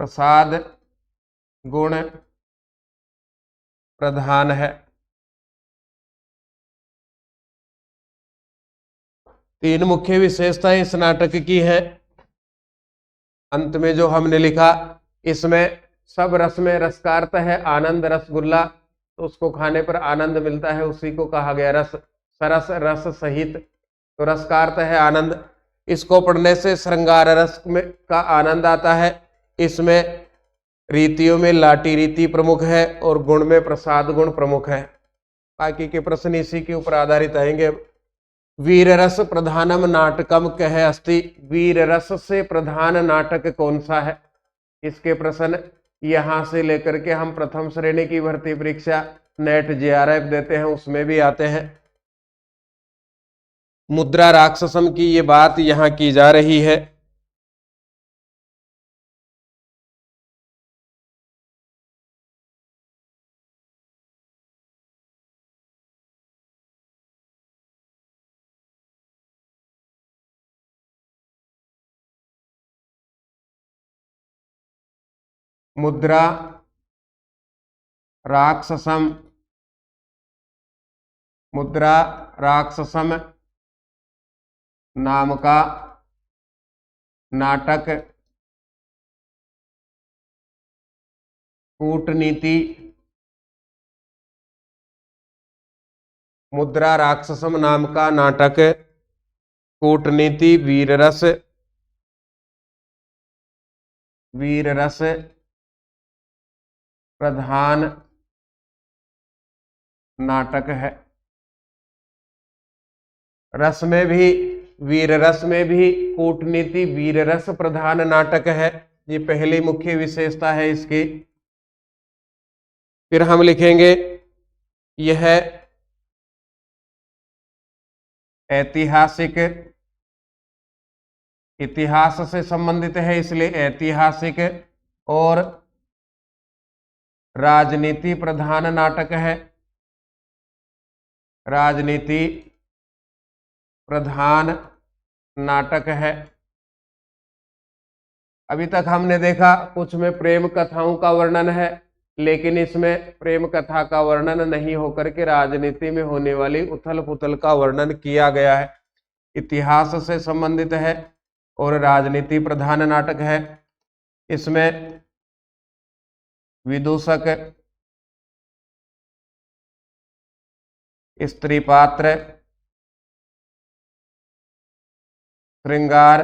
प्रसाद गुण प्रधान है। तीन मुख्य विशेषताएं इस नाटक की है। अंत में जो हमने लिखा, इसमें सब रस में रस का अर्थ है आनंद। रसगुल्ला तो उसको खाने पर आनंद मिलता है, उसी को कहा गया रस। सरस रस सहित, तो रस का अर्थ है आनंद। इसको पढ़ने से श्रृंगार रस में का आनंद आता है। इसमें रीतियों में लाटी रीति प्रमुख है और गुण में प्रसाद गुण प्रमुख है। बाकी के प्रश्न इसी के ऊपर आधारित आएंगे। वीर रस प्रधानम नाटकम कह अस्ति। वीर रस से प्रधान नाटक कौन सा है? इसके प्रश्न यहां से लेकर के हम प्रथम श्रेणी की भर्ती परीक्षा नेट जेआरएफ देते हैं, उसमें भी आते हैं। मुद्रा राक्षसम की ये बात यहां की जा रही है। मुद्रा राक्षसम, मुद्रा राक्षसम नाम का नाटक कूटनीति, मुद्रा राक्षसम नाम का नाटक कूटनीति वीररस, वीररस प्रधान नाटक है। रस में भी, वीर रस में भी कूटनीति वीररस प्रधान नाटक है। ये पहली मुख्य विशेषता है इसकी। फिर हम लिखेंगे यह ऐतिहासिक, इतिहास से संबंधित है इसलिए ऐतिहासिक और राजनीति प्रधान नाटक है। राजनीति प्रधान नाटक है। अभी तक हमने देखा कुछ में प्रेम कथाओं का वर्णन है, लेकिन इसमें प्रेम कथा का वर्णन नहीं होकर के राजनीति में होने वाली उथल पुथल का वर्णन किया गया है। इतिहास से संबंधित है और राजनीति प्रधान नाटक है। इसमें विदूषक, स्त्री पात्र, श्रृंगार,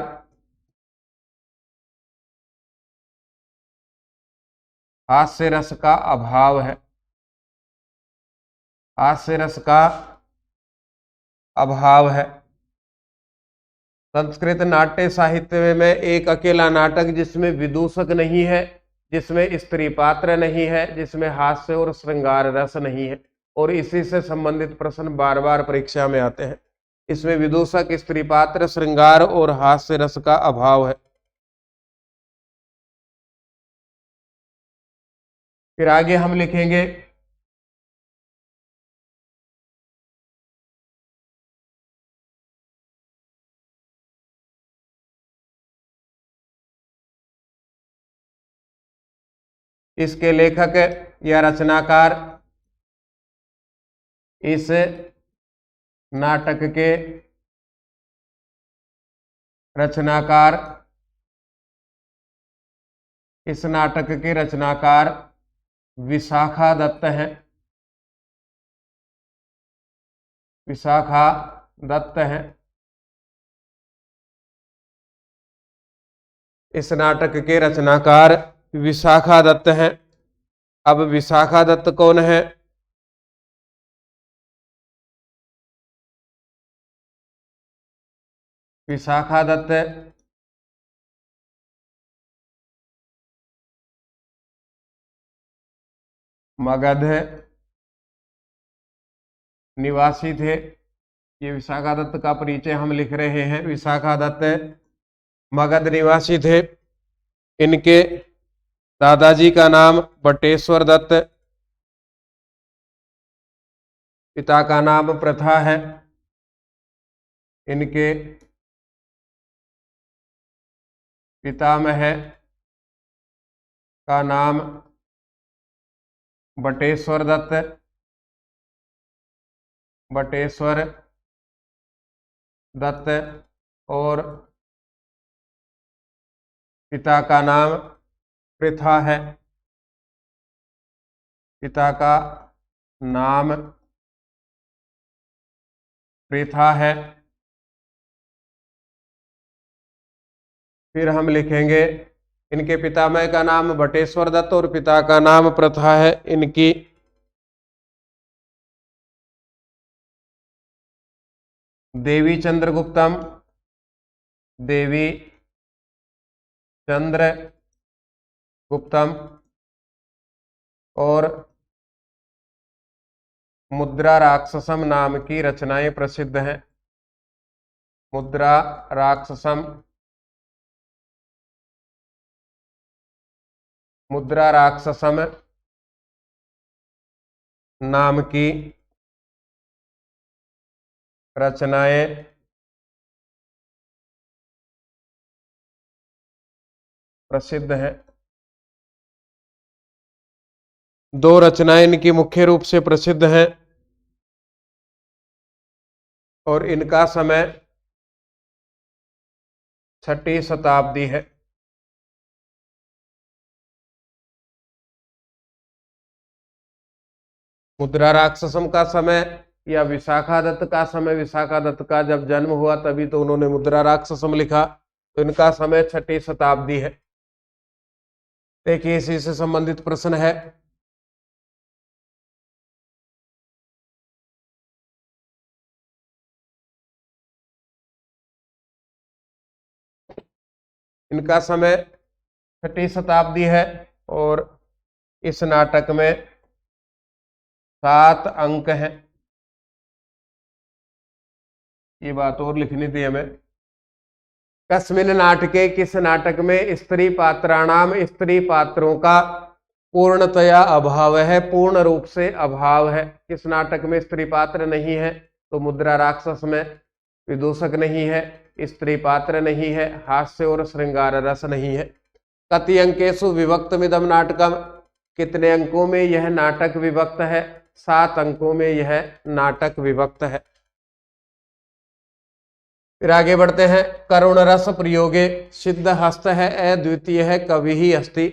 हास्य रस का अभाव है। हास्य रस का अभाव है। संस्कृत नाट्य साहित्य में एक अकेला नाटक जिसमें विदूषक नहीं है, जिसमें स्त्री पात्र नहीं है, जिसमें हास्य और श्रृंगार रस नहीं है, और इसी से संबंधित प्रश्न बार बार परीक्षा में आते हैं। इसमें विदूषक, स्त्री पात्र, श्रृंगार और हास्य रस का अभाव है। फिर आगे हम लिखेंगे इसके लेखक या रचनाकार, इस नाटक के रचनाकार, इस नाटक के रचनाकार विशाखा दत्त हैं। विशाखा दत्त हैं। इस नाटक के रचनाकार विशाखा दत्त हैं। अब विशाखा दत्त कौन है? विशाखा दत्त मगध निवासी थे। ये विशाखादत्त का परिचय हम लिख रहे हैं। विशाखादत्त मगध निवासी थे। इनके दादाजी का नाम बटेश्वर दत्त, पिता का नाम प्रथा है। इनके पितामह का नाम बटेश्वर दत्त, बटेश्वर दत्त, और पिता का नाम प्रथा है। पिता का नाम प्रथा है। फिर हम लिखेंगे इनके पितामह का नाम बटेश्वर दत्त और पिता का नाम प्रथा है। इनकी देवी चंद्रगुप्तम, देवी चंद्रगुप्तम, और मुद्रा राक्षसम नाम की रचनाएं प्रसिद्ध हैं। मुद्रा राक्षसम, मुद्रा राक्षसम नाम की रचनाएं प्रसिद्ध हैं। दो रचनाएं इनकी मुख्य रूप से प्रसिद्ध हैं और इनका समय 6वीं शताब्दी है। मुद्रा राक्षसम का समय या विशाखादत्त का समय, विशाखादत्त का जब जन्म हुआ तभी तो उन्होंने मुद्रा राक्षसम लिखा, तो इनका समय 6वीं शताब्दी है। देखिए इसी से संबंधित प्रश्न है। इनका समय 6वीं शताब्दी है और इस नाटक में 7 अंक हैं। ये बात और लिखनी थी हमें। कस्मिन नाटके, किस नाटक में स्त्री पात्राणाम, स्त्री पात्रों का पूर्णतया अभाव है, पूर्ण रूप से अभाव है। किस नाटक में स्त्री पात्र नहीं है? तो मुद्रा राक्षस में विदूषक नहीं है, स्त्री पात्र नहीं है, हास्य और श्रृंगार रस नहीं है। कति अंकेषु विभक्तमिदं नाटकम, कितने अंकों में यह नाटक विभक्त है? 7 अंकों में यह नाटक विभक्त है। फिर आगे बढ़ते हैं। करुण रस प्रयोगे सिद्ध हस्त है, अद्वितीय है, कवि ही अस्ति।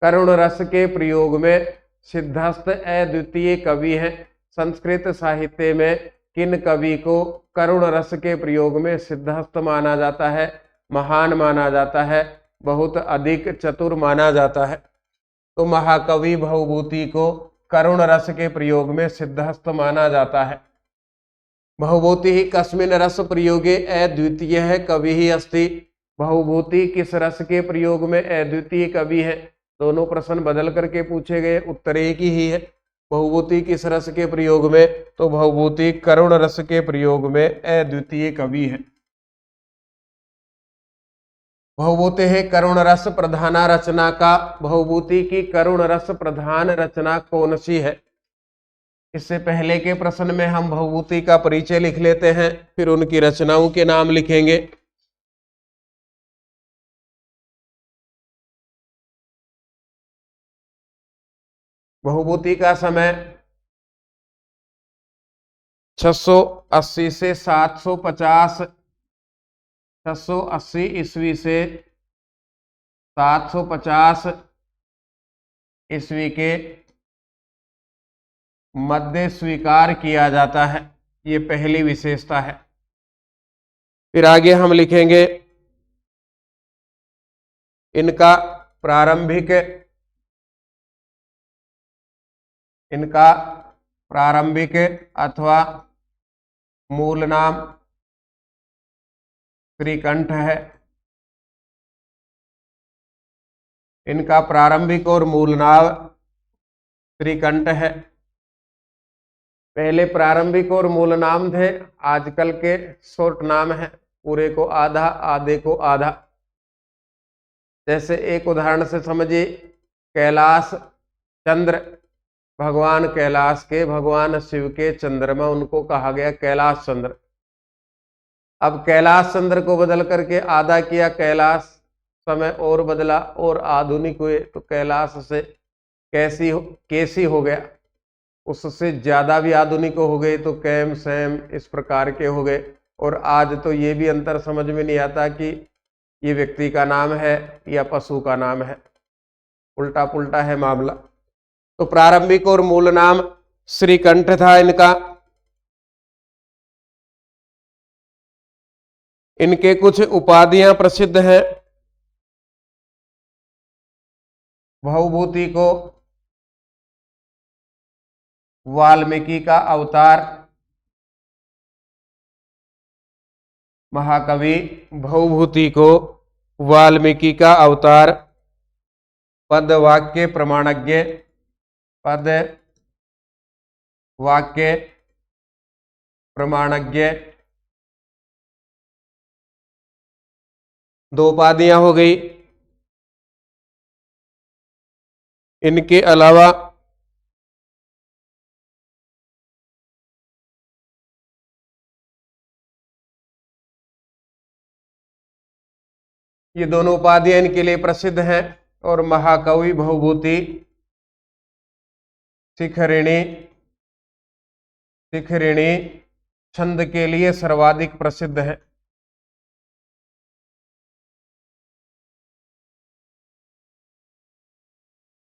करुण रस के प्रयोग में सिद्धस्त अद्वितीय कवि है। संस्कृत साहित्य में किन कवि को करुण रस के प्रयोग में सिद्धस्त माना जाता है, महान माना जाता है, बहुत अधिक चतुर माना जाता है? तो महाकवि भवभूति को करुण रस के प्रयोग में सिद्धस्त माना जाता है। भवभूति ही कस्मिन रस प्रयोगे अद्वितीय है, कवि ही अस्ति। भवभूति किस रस के प्रयोग में अद्वितीय कवि है? दोनों प्रश्न बदल करके पूछे गए, उत्तर एक ही है। भवभूति किस रस के प्रयोग में? तो भवभूति करुण रस के प्रयोग में अद्वितीय कवि है। भवभूति है करुण रस प्रधाना रचना का, भवभूति की करुण रस प्रधान रचना कौन सी है? इससे पहले के प्रश्न में हम भवभूति का परिचय लिख लेते हैं, फिर उनकी रचनाओं के नाम लिखेंगे। भवभूति का समय 680 से 750, 680 ईस्वी से 750 ईस्वी के मध्य स्वीकार किया जाता है। ये पहली विशेषता है। फिर आगे हम लिखेंगे इनका प्रारंभिक अथवा मूल नाम श्रीकंठ है। इनका प्रारंभिक और मूल नाम श्रीकंठ है। पहले प्रारंभिक और मूल नाम थे, आजकल के शॉर्ट नाम है, पूरे को आधा, आधे को आधा। जैसे एक उदाहरण से समझिए, कैलाश चंद्र, भगवान कैलाश के, भगवान शिव के चंद्रमा, उनको कहा गया कैलाश चंद्र। अब कैलाश चंद्र को बदल करके आधा किया, कैलाश समय और बदला और आधुनिक हुए, तो कैलाश से कैसी हो गया, उससे ज्यादा भी आधुनिक हो गए तो कैम सैम इस प्रकार के हो गए। और आज तो ये भी अंतर समझ में नहीं आता कि ये व्यक्ति का नाम है या पशु का नाम है, उल्टा पुल्टा है मामला। तो प्रारंभिक और मूल नाम श्रीकंठ था इनका। इनके कुछ उपाधियां प्रसिद्ध हैं। भवभूति को वाल्मीकि का अवतार, महाकवि भवभूति को वाल्मीकि का अवतार, पद वाक्य प्रमाणज्ञ, पद वाक्य प्रमाणज्ञ, दो उपाधियां हो गई। इनके अलावा ये दोनों उपाधियां इनके लिए प्रसिद्ध हैं। और महाकवि भवभूति शिखरिणी, शिखरिणी छंद के लिए सर्वाधिक प्रसिद्ध है।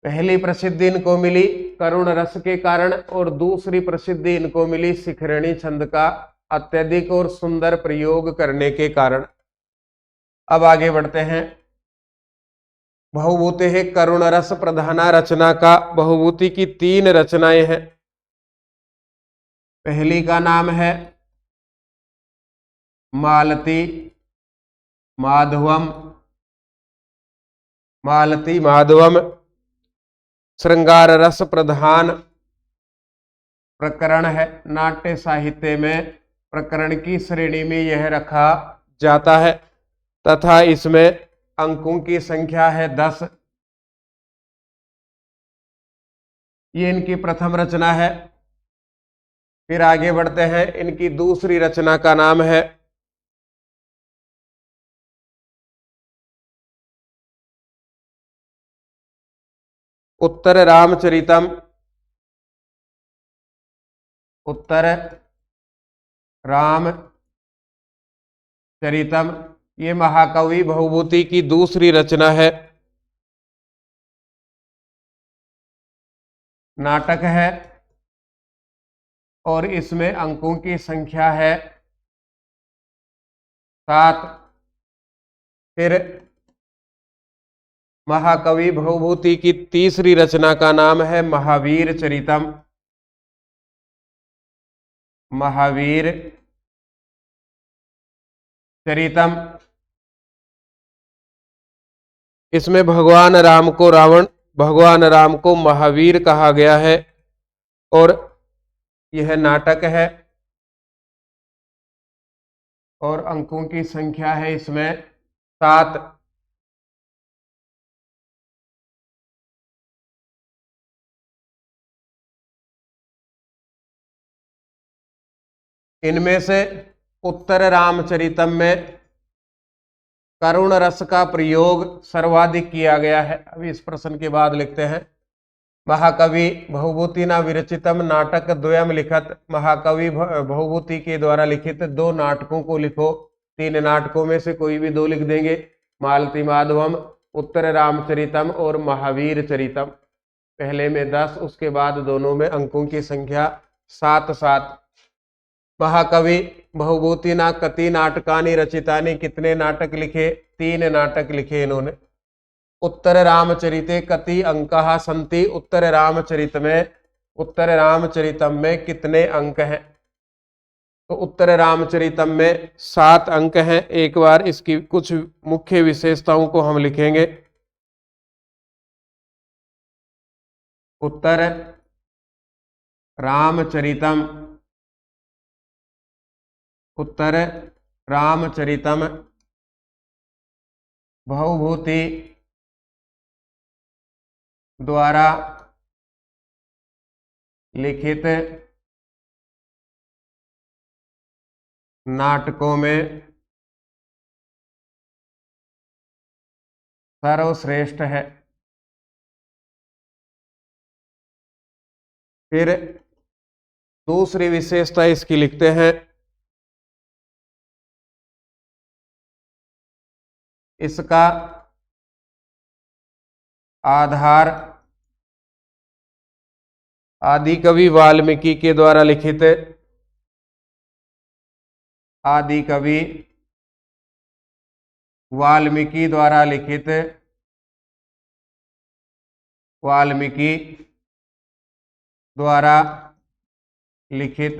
पहली प्रसिद्धि इनको मिली करुण रस के कारण, और दूसरी प्रसिद्धि इनको मिली शिखरिणी छंद का अत्यधिक और सुंदर प्रयोग करने के कारण। अब आगे बढ़ते हैं। भवभूति है करुण रस प्रधाना रचना का। भवभूति की 3 रचनाएं हैं। पहली का नाम है मालती माधवम, मालती माधवम श्रृंगार रस प्रधान प्रकरण है। नाट्य साहित्य में प्रकरण की श्रेणी में यह रखा जाता है तथा इसमें अंकों की संख्या है 10। ये इनकी प्रथम रचना है। फिर आगे बढ़ते हैं। इनकी दूसरी रचना का नाम है उत्तर रामचरितम, उत्तर रामचरितम। ये महाकवि भवभूति की दूसरी रचना है, नाटक है और इसमें अंकों की संख्या है 7। फिर महाकवि भवभूति की तीसरी रचना का नाम है महावीर चरितम, महावीर चरितम। इसमें भगवान राम को महावीर कहा गया है और यह नाटक है और अंकों की संख्या है इसमें 7। इनमें से उत्तर रामचरितम में करुण रस का प्रयोग सर्वाधिक किया गया है। अभी इस प्रश्न के बाद लिखते हैं। महाकवि भवभूतिना विरचितम नाटक द्वयम लिखत। महाकवि भवभूति के द्वारा लिखित 2 नाटकों को लिखो। 3 नाटकों में से कोई भी 2 लिख देंगे। मालती माधवम, उत्तर रामचरितम और महावीर चरितम। पहले में 10, उसके बाद दोनों में अंकों की संख्या 7-7। महाकवि भवभूतिना कति नाटकानि रचितानि। कितने नाटक लिखे? 3 नाटक लिखे इन्होंने। उत्तर रामचरिते कति अंकः सन्ति। उत्तर रामचरितम में कितने अंक हैं? तो उत्तर रामचरितम में 7 अंक हैं। एक बार इसकी कुछ मुख्य विशेषताओं को हम लिखेंगे। उत्तर रामचरितम, उत्तर रामचरितम भवभूति द्वारा लिखित नाटकों में सर्वश्रेष्ठ है। फिर दूसरी विशेषता इसकी लिखते हैं, इसका आधार आदिकवि वाल्मीकि के द्वारा लिखित आदिकवि वाल्मीकि द्वारा लिखित वाल्मीकि द्वारा लिखित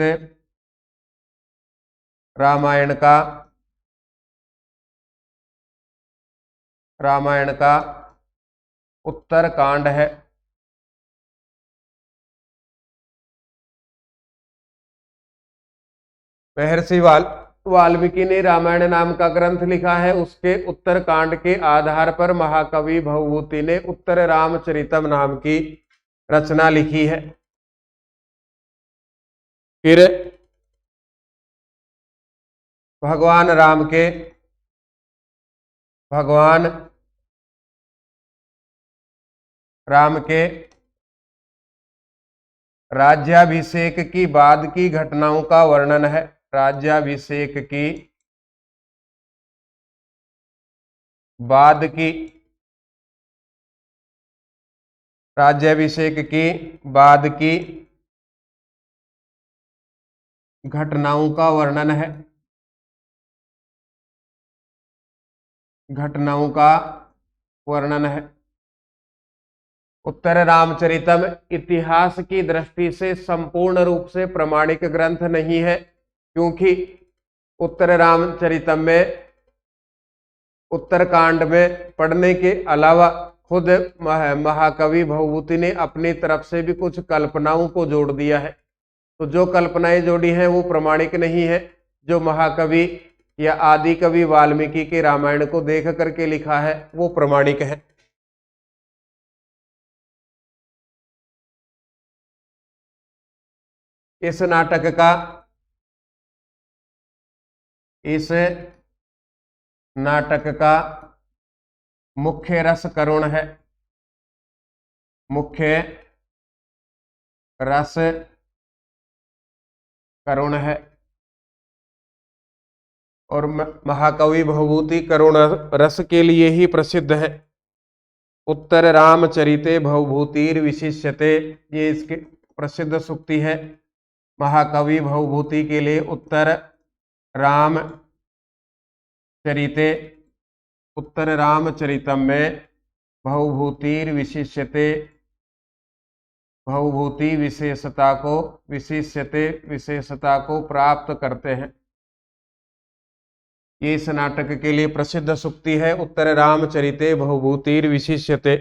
रामायण का उत्तरकांड है। महर्षि वाल्मीकि ने रामायण नाम का ग्रंथ लिखा है। उसके उत्तरकांड के आधार पर महाकवि भवभूति ने उत्तर रामचरितम नाम की रचना लिखी है। फिर भगवान राम के राज्याभिषेक की बाद की घटनाओं का वर्णन है। राज्याभिषेक की बाद की घटनाओं का वर्णन है। उत्तर रामचरितम इतिहास की दृष्टि से संपूर्ण रूप से प्रमाणिक ग्रंथ नहीं है, क्योंकि उत्तर रामचरितम में उत्तरकांड में पढ़ने के अलावा खुद महाकवि भवभूति ने अपनी तरफ से भी कुछ कल्पनाओं को जोड़ दिया है। तो जो कल्पनाएं जोड़ी हैं वो प्रमाणिक नहीं है। जो महाकवि या आदि कवि वाल्मीकि के रामायण को देख करके लिखा है वो प्रमाणिक है। इस नाटक का मुख्य रस करुण है। मुख्य रस करुण है और महाकवि भवभूति करुण रस के लिए ही प्रसिद्ध है। उत्तर रामचरिते भवभूतिर विशिष्यते, ये इसकी प्रसिद्ध सूक्ति है। महाकवि भवभूति के लिए उत्तर रामचरितम में भवभूतिर विशिष्यते, भवभूति विशेषता को प्राप्त करते हैं। ये इस नाटक के लिए प्रसिद्ध सूक्ति है, उत्तर रामचरिते भवभूतिर विशिष्यते।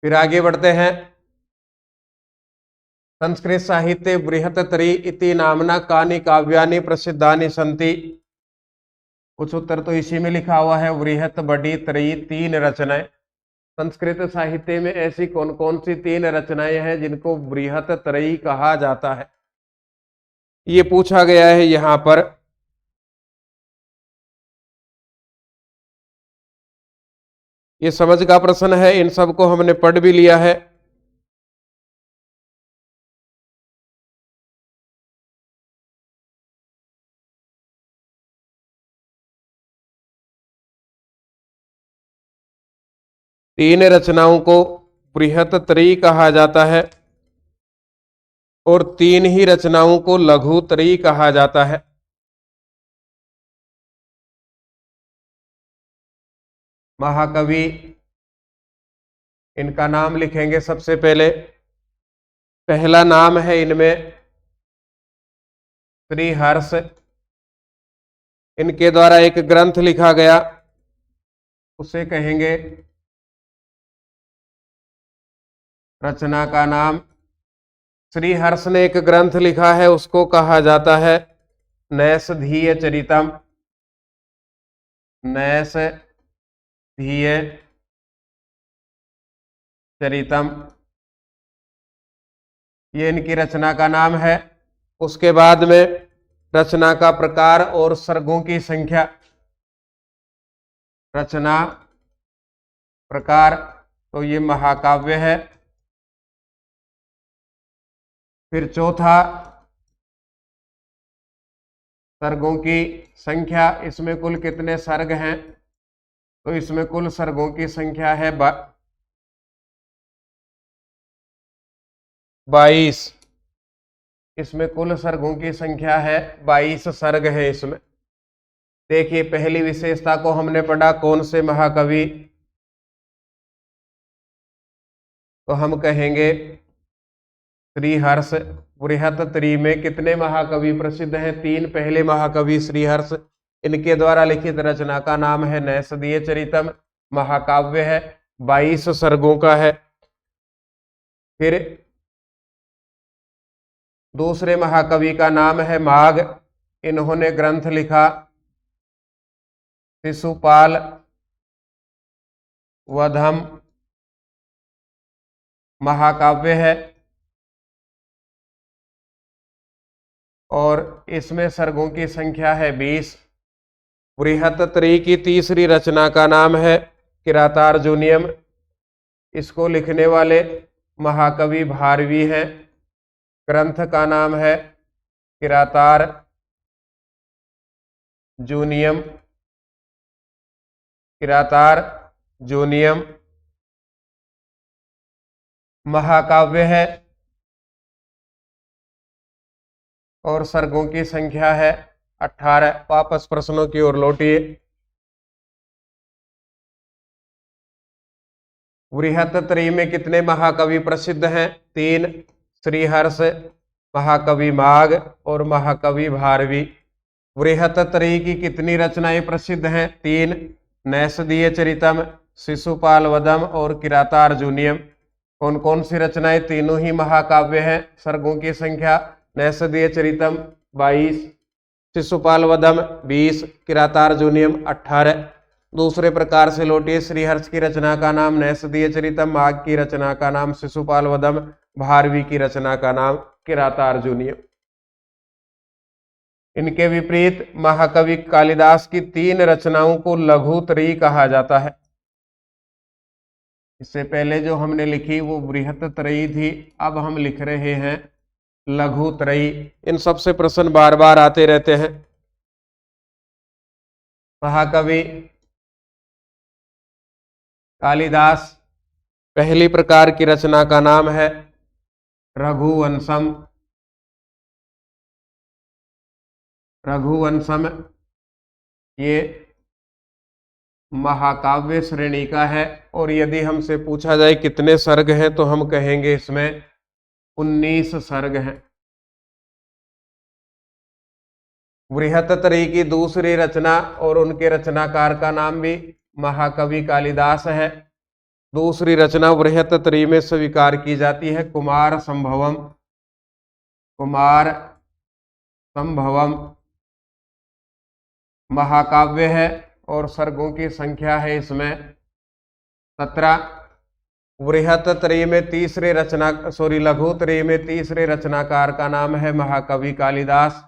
फिर आगे बढ़ते हैं। संस्कृत साहित्य बृहत्तरी इति नामना कानि काव्यानि प्रसिद्धानि सन्ति। कुछ उत्तर तो इसी में लिखा हुआ है, बृहत बड़ी त्रयी 3 रचनाएं। संस्कृत साहित्य में ऐसी कौन कौन सी 3 रचनाएं हैं जिनको बृहत त्रयी कहा जाता है, ये पूछा गया है यहां पर। ये समझ का प्रश्न है, इन सब को हमने पढ़ भी लिया है। तीन रचनाओं को बृहत त्रयी कहा जाता है और 3 ही रचनाओं को लघु त्रयी कहा जाता है। महाकवि, इनका नाम लिखेंगे सबसे पहले। पहला नाम है इनमें श्रीहर्ष। इनके द्वारा एक ग्रंथ लिखा गया, उसे कहेंगे रचना का नाम। श्रीहर्ष ने एक ग्रंथ लिखा है, उसको कहा जाता है नैषधीय चरितम। नैषधीय चरितम, ये इनकी रचना का नाम है। उसके बाद में रचना का प्रकार और सर्गों की संख्या। रचना प्रकार तो ये महाकाव्य है। फिर चौथा, सर्गों की संख्या, इसमें कुल कितने सर्ग हैं? तो इसमें कुल सर्गों की संख्या है 22। इसमें कुल सर्गों की संख्या है 22 सर्ग है इसमें। देखिए, पहली विशेषता को हमने पढ़ा, कौन से महाकवि? तो हम कहेंगे श्रीहर्ष। बृहत्तरी में कितने महाकवि प्रसिद्ध हैं? 3 पहले महाकवि श्रीहर्ष, इनके द्वारा लिखित रचना का नाम है नैषधीय चरितम। महाकाव्य है, 22 सर्गों का है। फिर दूसरे महाकवि का नाम है माघ। इन्होंने ग्रंथ लिखा शिशुपाल वधम, महाकाव्य है, और इसमें सर्गों की संख्या है 20। बृहत्तरी की तीसरी रचना का नाम है किरातार्जुनीयम। इसको लिखने वाले महाकवि भारवी हैं। ग्रंथ का नाम है किरातार्जुनीयम। किरातार्जुनीयम महाकाव्य है और सर्गों की संख्या है 18। वापस प्रश्नों की ओर लौटिए। बृहत्तरी में कितने महाकवि प्रसिद्ध हैं? 3, श्रीहर्ष, महाकवि माघ और महाकवि भारवी। बृहत्तरी की कितनी रचनाएं प्रसिद्ध हैं? 3, नैषधीय चरितम, शिशुपाल वधम और किरातार्जुनीयम। कौन कौन सी रचनाएं? तीनों ही महाकाव्य हैं। सर्गों की संख्या नैषधीय चरितम 22, शिशुपाल वधम 20, किरातार्जुनीयम 18। दूसरे प्रकार से लौटिए। श्रीहर्ष की रचना का नाम नैषधीय चरितम, माघ की रचना का नाम शिशुपाल वधम, भारवी की रचना का नाम किरातार्जुनीयम। इनके विपरीत महाकवि कालिदास की 3 रचनाओं को लघुत्रयी कहा जाता है। इससे पहले जो हमने लिखी वो बृहत्त्रयी थी, अब हम लिख रहे हैं लघुत्रयी। इन सबसे प्रश्न बार बार आते रहते हैं। महाकवि कालिदास पहली प्रकार की रचना का नाम है रघुवंशम। रघुवंशम ये महाकाव्य श्रेणी का है, और यदि हमसे पूछा जाए कितने सर्ग हैं तो हम कहेंगे इसमें 19 सर्ग हैं। बृहत्तरी की दूसरी रचना और उनके रचनाकार का नाम भी महाकवि कालिदास है। दूसरी रचना बृहत्तरी में स्वीकार की जाती है कुमार संभवम। कुमार संभवम महाकाव्य है और सर्गों की संख्या है इसमें 17। बृहत्तरी में लघुत्रयी में तीसरे रचनाकार का नाम है महाकवि कालिदास।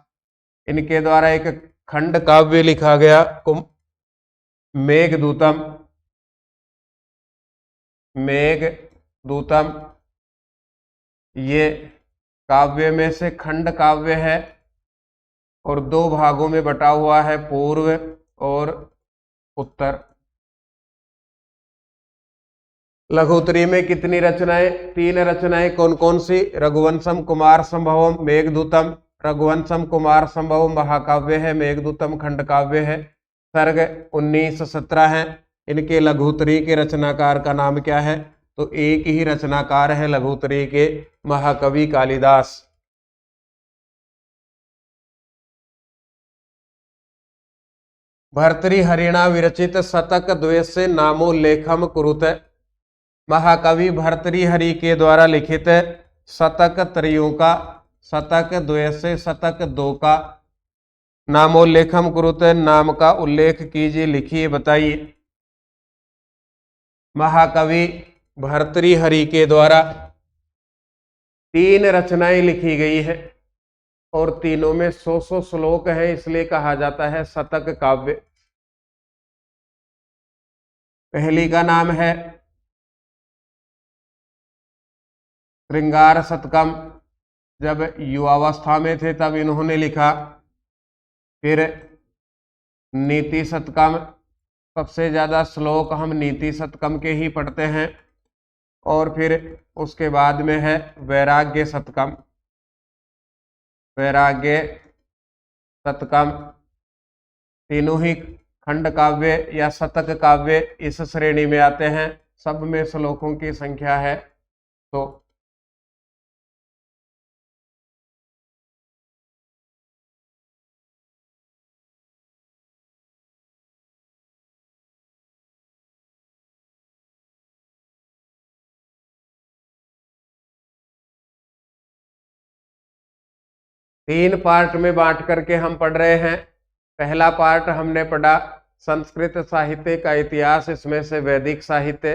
इनके द्वारा एक खंड काव्य लिखा गया मेघदूतम। मेघदूतम ये काव्य में से खंड काव्य है और 2 भागों में बटा हुआ है, पूर्व और उत्तर। लघुत्रयी में कितनी रचनाएं? 3 रचनाएं। कौन कौन सी? रघुवंशम, कुमार संभवम, मेघदूतम। रघुवंशम कुमार संभवम महाकाव्य है, मेघदूतम खंड काव्य है। सर्ग 19-17 हैं। इनके लघुत्रयी के रचनाकार का नाम क्या है? तो एक ही रचनाकार है लघुत्रयी के, महाकवि कालिदास। भर्तृहरिणा विरचित शतक द्वयस्य नामोल्लेखम कुरुत। महाकवि भर्तृहरि के द्वारा लिखित शतक त्रयों का शतक द्वयस्य शतक दो का नामोल्लेखम कुरुत, नाम का उल्लेख कीजिए, लिखिए, बताइए। महाकवि भर्तृहरि के द्वारा 3 रचनाएं लिखी गई है और तीनों में 100 श्लोक हैं, इसलिए कहा जाता है शतक काव्य। पहली का नाम है श्रृंगार शतकम, जब युवावस्था में थे तब इन्होंने लिखा। फिर नीति शतकम, सबसे ज्यादा श्लोक हम नीति शतकम के ही पढ़ते हैं। और फिर उसके बाद में है वैराग्य शतकम, वैराग्य शतकम। तीनों ही खंड काव्य या शतक काव्य इस श्रेणी में आते हैं। सब में श्लोकों की संख्या है तो 3 पार्ट में बांट करके हम पढ़ रहे हैं। पहला पार्ट हमने पढ़ा संस्कृत साहित्य का इतिहास, इसमें से वैदिक साहित्य।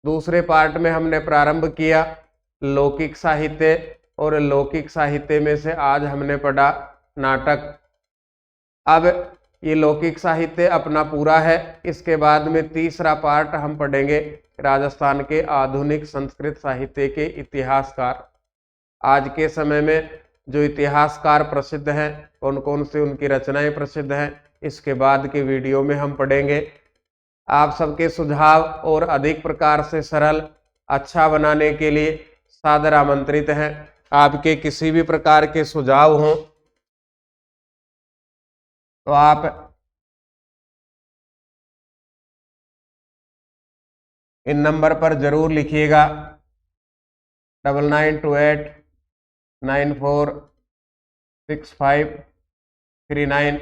दूसरे पार्ट में हमने प्रारंभ किया लौकिक साहित्य, और लौकिक साहित्य में से आज हमने पढ़ा नाटक। अब ये लौकिक साहित्य अपना पूरा है। इसके बाद में तीसरा पार्ट हम पढ़ेंगे राजस्थान के आधुनिक संस्कृत साहित्य के इतिहासकार। आज के समय में जो इतिहासकार प्रसिद्ध हैं, कौन कौन से उनकी रचनाएं प्रसिद्ध हैं, इसके बाद के वीडियो में हम पढ़ेंगे। आप सबके सुझाव और अधिक प्रकार से सरल अच्छा बनाने के लिए सादर आमंत्रित हैं। आपके किसी भी प्रकार के सुझाव हों तो आप इन नंबर पर जरूर लिखिएगा 9928946539।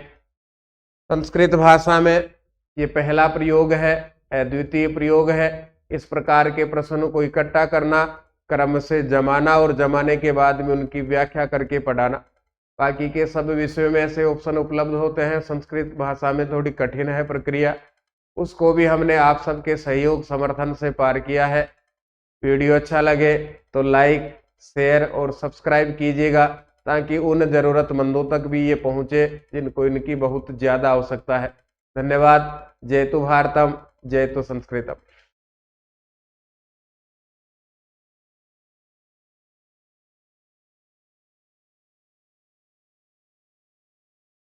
संस्कृत भाषा में ये पहला प्रयोग है, अद्वितीय प्रयोग है। इस प्रकार के प्रश्नों को इकट्ठा करना, क्रम से जमाना और जमाने के बाद में उनकी व्याख्या करके पढ़ाना। बाकी के सब विषयों में ऐसे ऑप्शन उपलब्ध होते हैं। संस्कृत भाषा में थोड़ी कठिन है प्रक्रिया, उसको भी हमने आप सबके सहयोग समर्थन से पार किया है। वीडियो अच्छा लगे तो लाइक, शेयर और सब्सक्राइब कीजिएगा, ताकि उन जरूरतमंदों तक भी ये पहुंचे जिनको इनकी बहुत ज्यादा आवश्यकता है। धन्यवाद। जय तु भारतम, जय तु संस्कृतम।